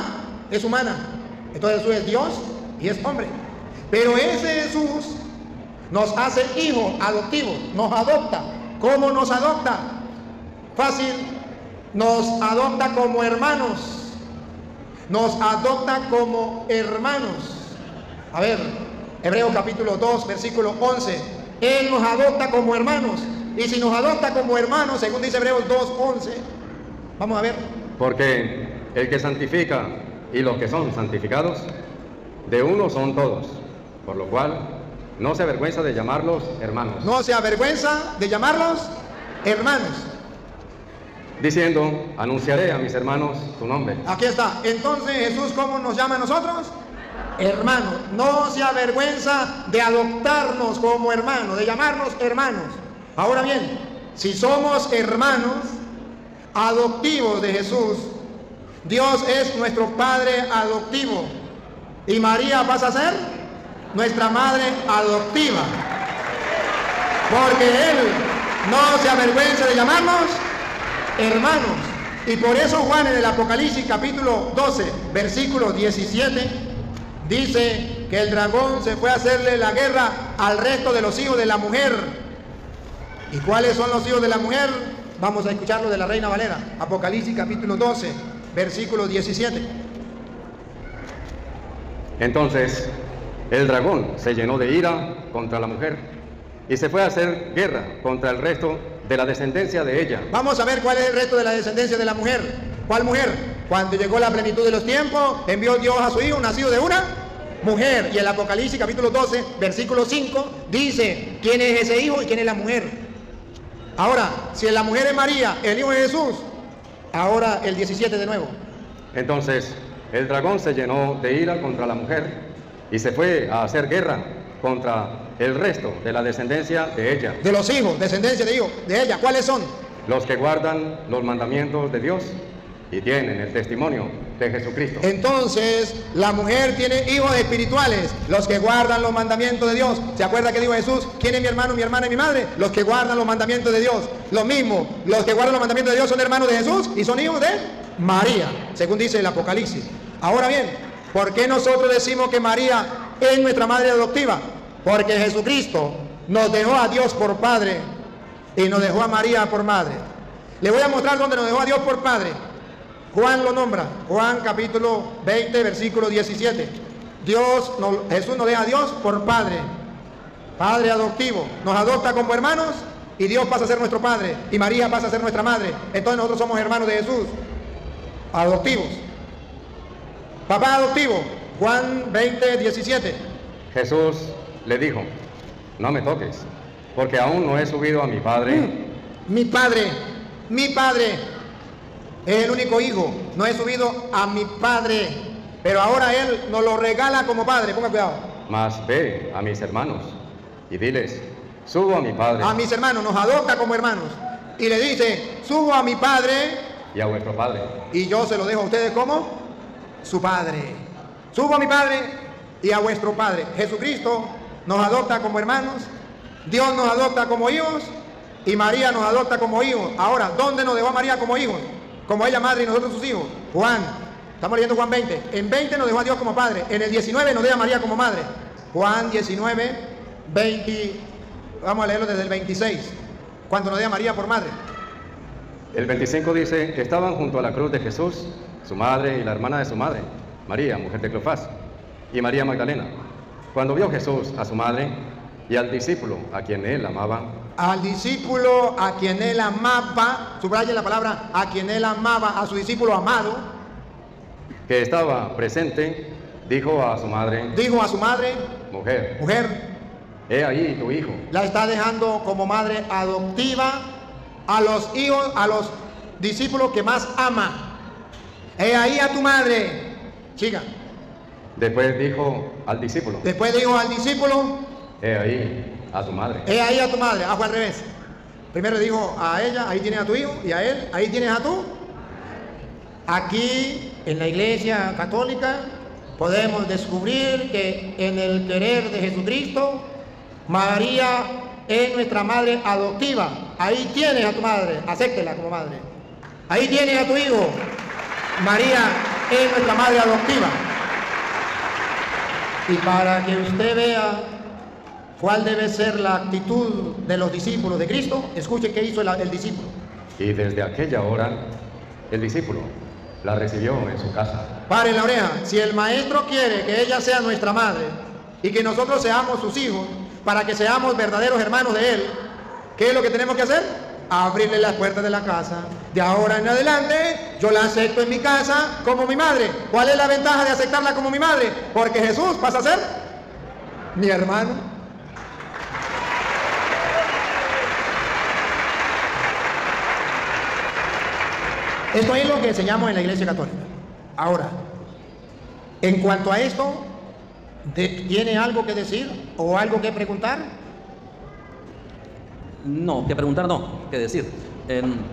es humana, entonces Jesús es Dios y es hombre. Pero ese Jesús nos hace hijos adoptivos, nos adopta. ¿Cómo nos adopta? Fácil, nos adopta como hermanos. Nos adopta como hermanos. A ver, Hebreos capítulo 2, versículo 11. Él nos adopta como hermanos. Y si nos adopta como hermanos, según dice Hebreos 2, 11, vamos a ver. Porque el que santifica y los que son santificados, de uno son todos, por lo cual no se avergüenza de llamarlos hermanos. No se avergüenza de llamarlos hermanos. Diciendo, anunciaré a mis hermanos tu nombre. Aquí está. Entonces Jesús, ¿cómo nos llama a nosotros? Hermanos. No se avergüenza de adoptarnos como hermanos, de llamarnos hermanos. Ahora bien, si somos hermanos adoptivos de Jesús, Dios es nuestro Padre adoptivo y María pasa a ser nuestra Madre adoptiva, porque Él no se avergüenza de llamarnos hermanos. Y por eso Juan en el Apocalipsis capítulo 12 versículo 17 dice que el dragón se fue a hacerle la guerra al resto de los hijos de la mujer. ¿Y cuáles son los hijos de la mujer? Vamos a escucharlo de la Reina Valera. Apocalipsis capítulo 12 versículo 17. Entonces el dragón se llenó de ira contra la mujer y se fue a hacer guerra contra el resto de la descendencia de ella. Vamos a ver cuál es el resto de la descendencia de la mujer. ¿Cuál mujer? Cuando llegó la plenitud de los tiempos, envió Dios a su hijo, nacido de una mujer. Y el Apocalipsis capítulo 12, versículo 5, dice quién es ese hijo y quién es la mujer. Ahora, si la mujer es María, el hijo es Jesús. Ahora el 17 de nuevo. Entonces el dragón se llenó de ira contra la mujer y se fue a hacer guerra contra el resto de la descendencia de ella. De los hijos, descendencia de hijos, de ella. ¿Cuáles son? Los que guardan los mandamientos de Dios y tienen el testimonio de Jesucristo. Entonces, la mujer tiene hijos espirituales, los que guardan los mandamientos de Dios. ¿Se acuerda que dijo Jesús? ¿Quién es mi hermano, mi hermana y mi madre? Los que guardan los mandamientos de Dios. Lo mismo, los que guardan los mandamientos de Dios son hermanos de Jesús y son hijos de María, según dice el Apocalipsis. Ahora bien, ¿por qué nosotros decimos que María es nuestra madre adoptiva? Porque Jesucristo nos dejó a Dios por padre y nos dejó a María por madre. Le voy a mostrar dónde nos dejó a Dios por padre. Juan lo nombra, Juan capítulo 20, versículo 17. Jesús nos deja a Dios por padre, padre adoptivo. Nos adopta como hermanos y Dios pasa a ser nuestro padre y María pasa a ser nuestra madre. Entonces nosotros somos hermanos de Jesús, adoptivos. Papá adoptivo, Juan 20, 17. Jesús le dijo, no me toques, porque aún no he subido a mi Padre. Mi Padre es el único hijo, no he subido a mi Padre, pero ahora Él nos lo regala como Padre, ponga cuidado. Mas ve a mis hermanos y diles, subo a mi Padre. A mis hermanos, nos adopta como hermanos y le dice, subo a mi Padre y a vuestro Padre. Y yo se lo dejo a ustedes como su Padre. Subo a mi Padre y a vuestro Padre. Jesucristo nos adopta como hermanos, Dios nos adopta como hijos y María nos adopta como hijos. Ahora, ¿dónde nos dejó a María como hijos? Como ella madre y nosotros sus hijos. Juan, estamos leyendo Juan 20. En 20 nos dejó a Dios como padre. En el 19 nos deja a María como madre. Juan 19, 20. Vamos a leerlo desde el 26. ¿Cuánto nos deja a María por madre? El 25 dice que estaban junto a la cruz de Jesús, su madre y la hermana de su madre, María, mujer de Cleofás, y María Magdalena. Cuando vio Jesús a su madre y al discípulo a quien él amaba. Al discípulo a quien él amaba, subraye la palabra, a quien él amaba, a su discípulo amado, que estaba presente, dijo a su madre, mujer, he ahí tu hijo. La está dejando como madre adoptiva a los hijos, a los discípulos que más ama. He ahí a tu madre. Siga. Después dijo al discípulo, he ahí a tu madre. He ahí a tu madre. He ahí a tu madre. Hago al revés. Primero le dijo a ella, ahí tienes a tu hijo, y a él, ahí tienes a tú. Aquí, en la Iglesia Católica, podemos descubrir que en el querer de Jesucristo, María es nuestra madre adoptiva. Ahí tienes a tu madre, acéptela como madre. Ahí tienes a tu hijo. María es nuestra madre adoptiva. Y para que usted vea cuál debe ser la actitud de los discípulos de Cristo, escuche qué hizo el discípulo. Y desde aquella hora, el discípulo la recibió en su casa. Paren la oreja. Si el maestro quiere que ella sea nuestra madre y que nosotros seamos sus hijos, para que seamos verdaderos hermanos de él, ¿qué es lo que tenemos que hacer? Abrirle las puertas de la casa. De ahora en adelante, yo la acepto en mi casa como mi madre. ¿Cuál es la ventaja de aceptarla como mi madre? Porque Jesús pasa a ser mi hermano. Esto es lo que enseñamos en la Iglesia Católica. Ahora, en cuanto a esto, ¿tiene algo que decir o algo que preguntar? No, que preguntar no, que decir.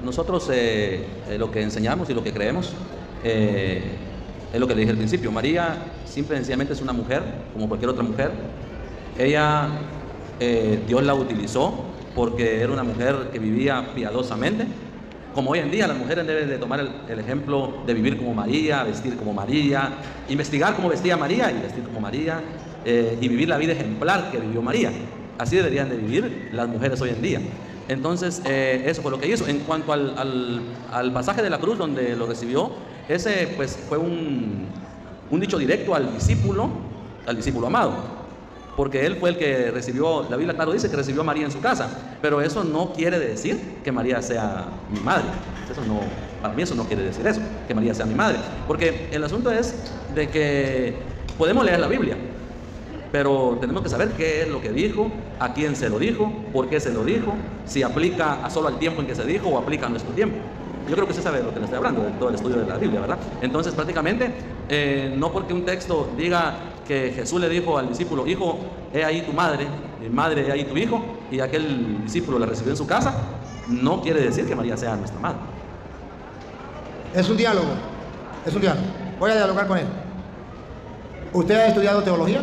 Nosotros lo que enseñamos y lo que creemos es lo que le dije al principio. María simple y sencillamente es una mujer, como cualquier otra mujer. Ella, Dios la utilizó porque era una mujer que vivía piadosamente. Como hoy en día las mujeres deben de tomar el ejemplo de vivir como María, vestir como María, investigar cómo vestía María y vestir como María, y vivir la vida ejemplar que vivió María. Así deberían de vivir las mujeres hoy en día. Entonces, eso fue lo que hizo. En cuanto al pasaje de la cruz donde lo recibió, ese pues fue un dicho directo al discípulo amado. Porque él fue el que recibió, la Biblia claro dice que recibió a María en su casa, pero eso no quiere decir que María sea mi madre. Eso no, para mí eso no quiere decir eso, que María sea mi madre. Porque el asunto es de que podemos leer la Biblia, pero tenemos que saber qué es lo que dijo, a quién se lo dijo, por qué se lo dijo, si aplica a solo al tiempo en que se dijo o aplica a nuestro tiempo. Yo creo que usted sabe de lo que le estoy hablando, de todo el estudio de la Biblia, ¿verdad? Entonces, prácticamente, no porque un texto diga que Jesús le dijo al discípulo, hijo, he ahí tu madre, madre, he ahí tu hijo, y aquel discípulo la recibió en su casa, no quiere decir que María sea nuestra madre. Es un diálogo, es un diálogo. Voy a dialogar con él. ¿Usted ha estudiado teología?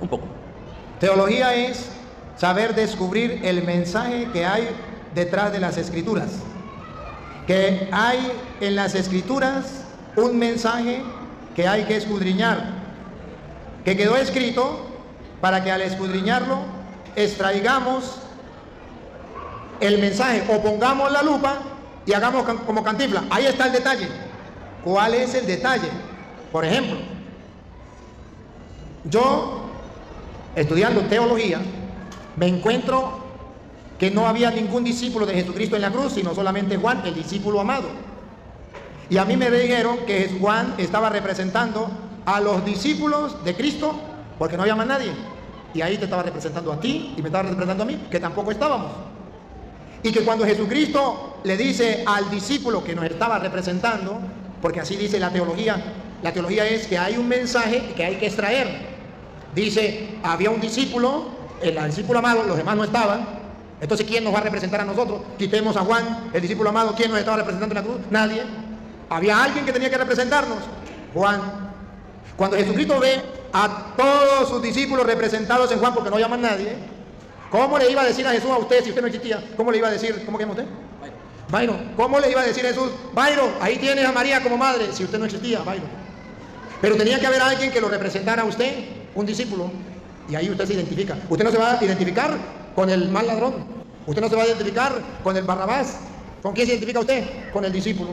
Un poco. Teología es saber descubrir el mensaje que hay detrás de las Escrituras. Que hay en las Escrituras un mensaje que hay que escudriñar, que quedó escrito para que al escudriñarlo extraigamos el mensaje o pongamos la lupa y hagamos como Cantinflas. Ahí está el detalle. ¿Cuál es el detalle? Por ejemplo, yo estudiando teología me encuentro que no había ningún discípulo de Jesucristo en la cruz, sino solamente Juan, el discípulo amado. Y a mí me dijeron que Juan estaba representando a los discípulos de Cristo, porque no había más nadie. Y ahí te estaba representando a ti y me estaba representando a mí, que tampoco estábamos. Y que cuando Jesucristo le dice al discípulo que nos estaba representando, porque así dice la teología es que hay un mensaje que hay que extraer. Dice, había un discípulo, el discípulo amado, los demás no estaban. Entonces, ¿quién nos va a representar a nosotros? Quitemos a Juan, el discípulo amado. ¿Quién nos estaba representando en la cruz? Nadie. Había alguien que tenía que representarnos. Juan. Cuando Jesucristo ve a todos sus discípulos representados en Juan, porque no llaman nadie, ¿cómo le iba a decir a Jesús a usted si usted no existía? ¿Cómo le iba a decir? ¿Cómo se llama usted? Byron. ¿Cómo le iba a decir a Jesús? Byron, ahí tienes a María como madre, si usted no existía, Byron. Pero tenía que haber alguien que lo representara a usted, un discípulo, y ahí usted se identifica. Usted no se va a identificar con el mal ladrón, usted no se va a identificar con el Barrabás. ¿Con quién se identifica usted? Con el discípulo.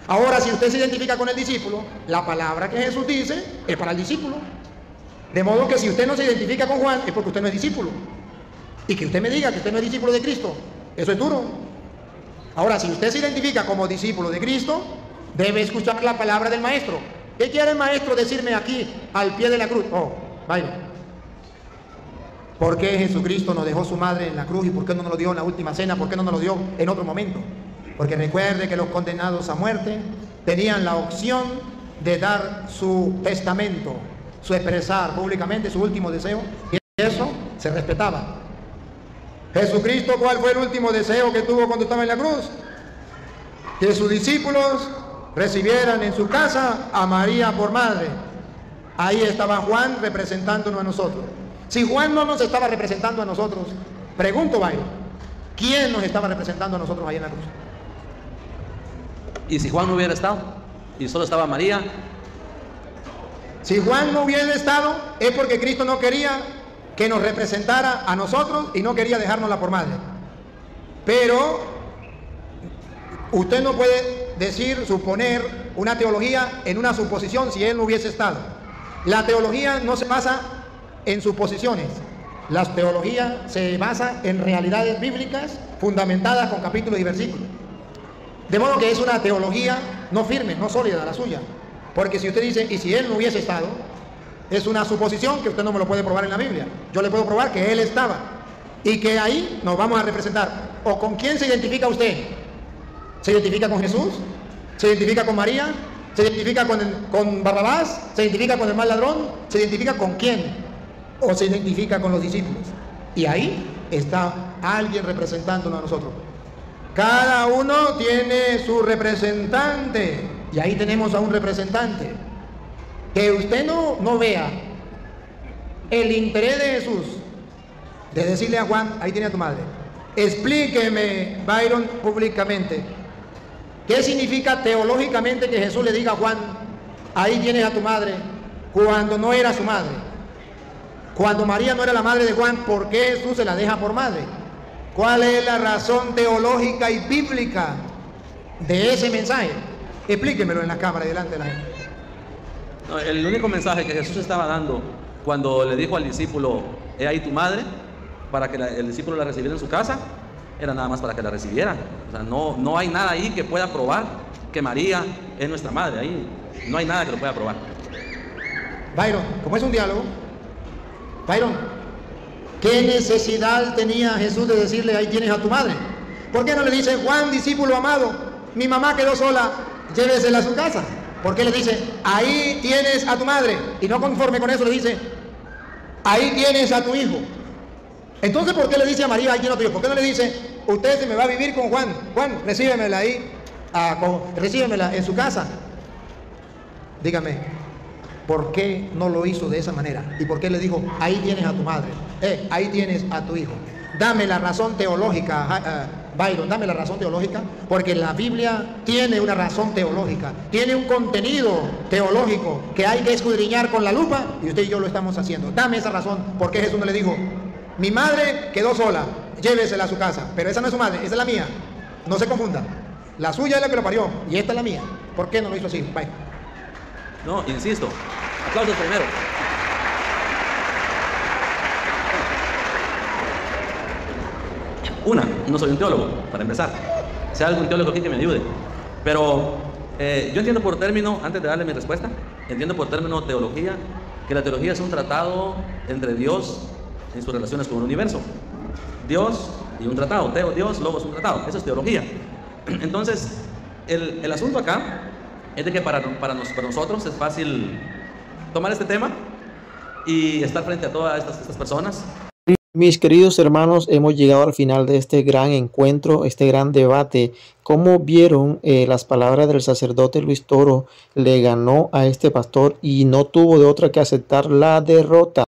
Ahora, si usted se identifica con el discípulo, la palabra que Jesús dice es para el discípulo. De modo que si usted no se identifica con Juan, es porque usted no es discípulo. Y que usted me diga que usted no es discípulo de Cristo, eso es duro. Ahora, si usted se identifica como discípulo de Cristo, debe escuchar la palabra del maestro. ¿Qué quiere el maestro decirme aquí, al pie de la cruz? Oh, vaya. ¿Por qué Jesucristo nos dejó su madre en la cruz y por qué no nos lo dio en la última cena? ¿Por qué no nos lo dio en otro momento? Porque recuerde que los condenados a muerte tenían la opción de dar su testamento, su expresar públicamente su último deseo, y eso se respetaba. Jesucristo, ¿cuál fue el último deseo que tuvo cuando estaba en la cruz? Que sus discípulos recibieran en su casa a María por madre. Ahí estaba Juan representándonos a nosotros. Si Juan no nos estaba representando a nosotros, pregunto, Byron, ¿quién nos estaba representando a nosotros ahí en la cruz? ¿Y si Juan no hubiera estado? ¿Y solo estaba María? Si Juan no hubiera estado, es porque Cristo no quería que nos representara a nosotros y no quería dejárnosla por madre. Pero usted no puede decir, suponer una teología en una suposición si él no hubiese estado. La teología no se basa en suposiciones. La teología se basa en realidades bíblicas fundamentadas con capítulos y versículos. De modo que es una teología no firme, no sólida la suya. Porque si usted dice, y si él no hubiese estado, es una suposición que usted no me lo puede probar en la Biblia. Yo le puedo probar que él estaba y que ahí nos vamos a representar. ¿O con quién se identifica usted? ¿Se identifica con Jesús? ¿Se identifica con María? ¿Se identifica con Barrabás? ¿Se identifica con el mal ladrón? ¿Se identifica con quién? ¿O se identifica con los discípulos? Y ahí está alguien representándonos a nosotros. Cada uno tiene su representante. Y ahí tenemos a un representante. Que usted no vea el interés de Jesús de decirle a Juan, ahí tiene a tu madre. Explíqueme, Byron, públicamente, ¿qué significa teológicamente que Jesús le diga a Juan, ahí tienes a tu madre, cuando no era su madre? Cuando María no era la madre de Juan, ¿por qué Jesús se la deja por madre? ¿Cuál es la razón teológica y bíblica de ese mensaje? Explíquemelo en la cámara y delante de la gente. No, el único mensaje que Jesús estaba dando cuando le dijo al discípulo, he ahí tu madre, para que el discípulo la recibiera en su casa, era nada más para que la recibiera. O sea, no hay nada ahí que pueda probar que María es nuestra madre. Ahí no hay nada que lo pueda probar. Byron, como es un diálogo, Byron, ¿qué necesidad tenía Jesús de decirle, ahí tienes a tu madre? ¿Por qué no le dice, Juan, discípulo amado, mi mamá quedó sola, llévesela a su casa? ¿Por qué le dice, ahí tienes a tu madre? Y no conforme con eso le dice, ahí tienes a tu hijo. Entonces, ¿por qué le dice a María, ahí tienes a tu hijo? ¿Por qué no le dice, usted se me va a vivir con Juan? Juan, recíbemela ahí, recíbemela en su casa. Dígame, ¿por qué no lo hizo de esa manera? ¿Y por qué le dijo, ahí tienes a tu madre? Ahí tienes a tu hijo. Dame la razón teológica, Byron, dame la razón teológica, porque la Biblia tiene una razón teológica, tiene un contenido teológico que hay que escudriñar con la lupa, y usted y yo lo estamos haciendo. Dame esa razón, ¿por qué Jesús no le dijo, mi madre quedó sola, llévesela a su casa? Pero esa no es su madre, esa es la mía. No se confunda. La suya es la que lo parió, y esta es la mía. ¿Por qué no lo hizo así? Bye. No, insisto, aplausos primero. No soy un teólogo, para empezar. Si hay algún teólogo aquí que me ayude. Pero yo entiendo por término, antes de darle mi respuesta, entiendo por término teología, que la teología es un tratado entre Dios en sus relaciones con el universo. Dios y un tratado, Dios, Logos, un tratado. Eso es teología. Entonces, el asunto acá es de que para nosotros es fácil tomar este tema y estar frente a todas estas personas. Mis queridos hermanos, hemos llegado al final de este gran encuentro, este gran debate. Como vieron, las palabras del sacerdote Luis Toro le ganó a este pastor y no tuvo de otra que aceptar la derrota.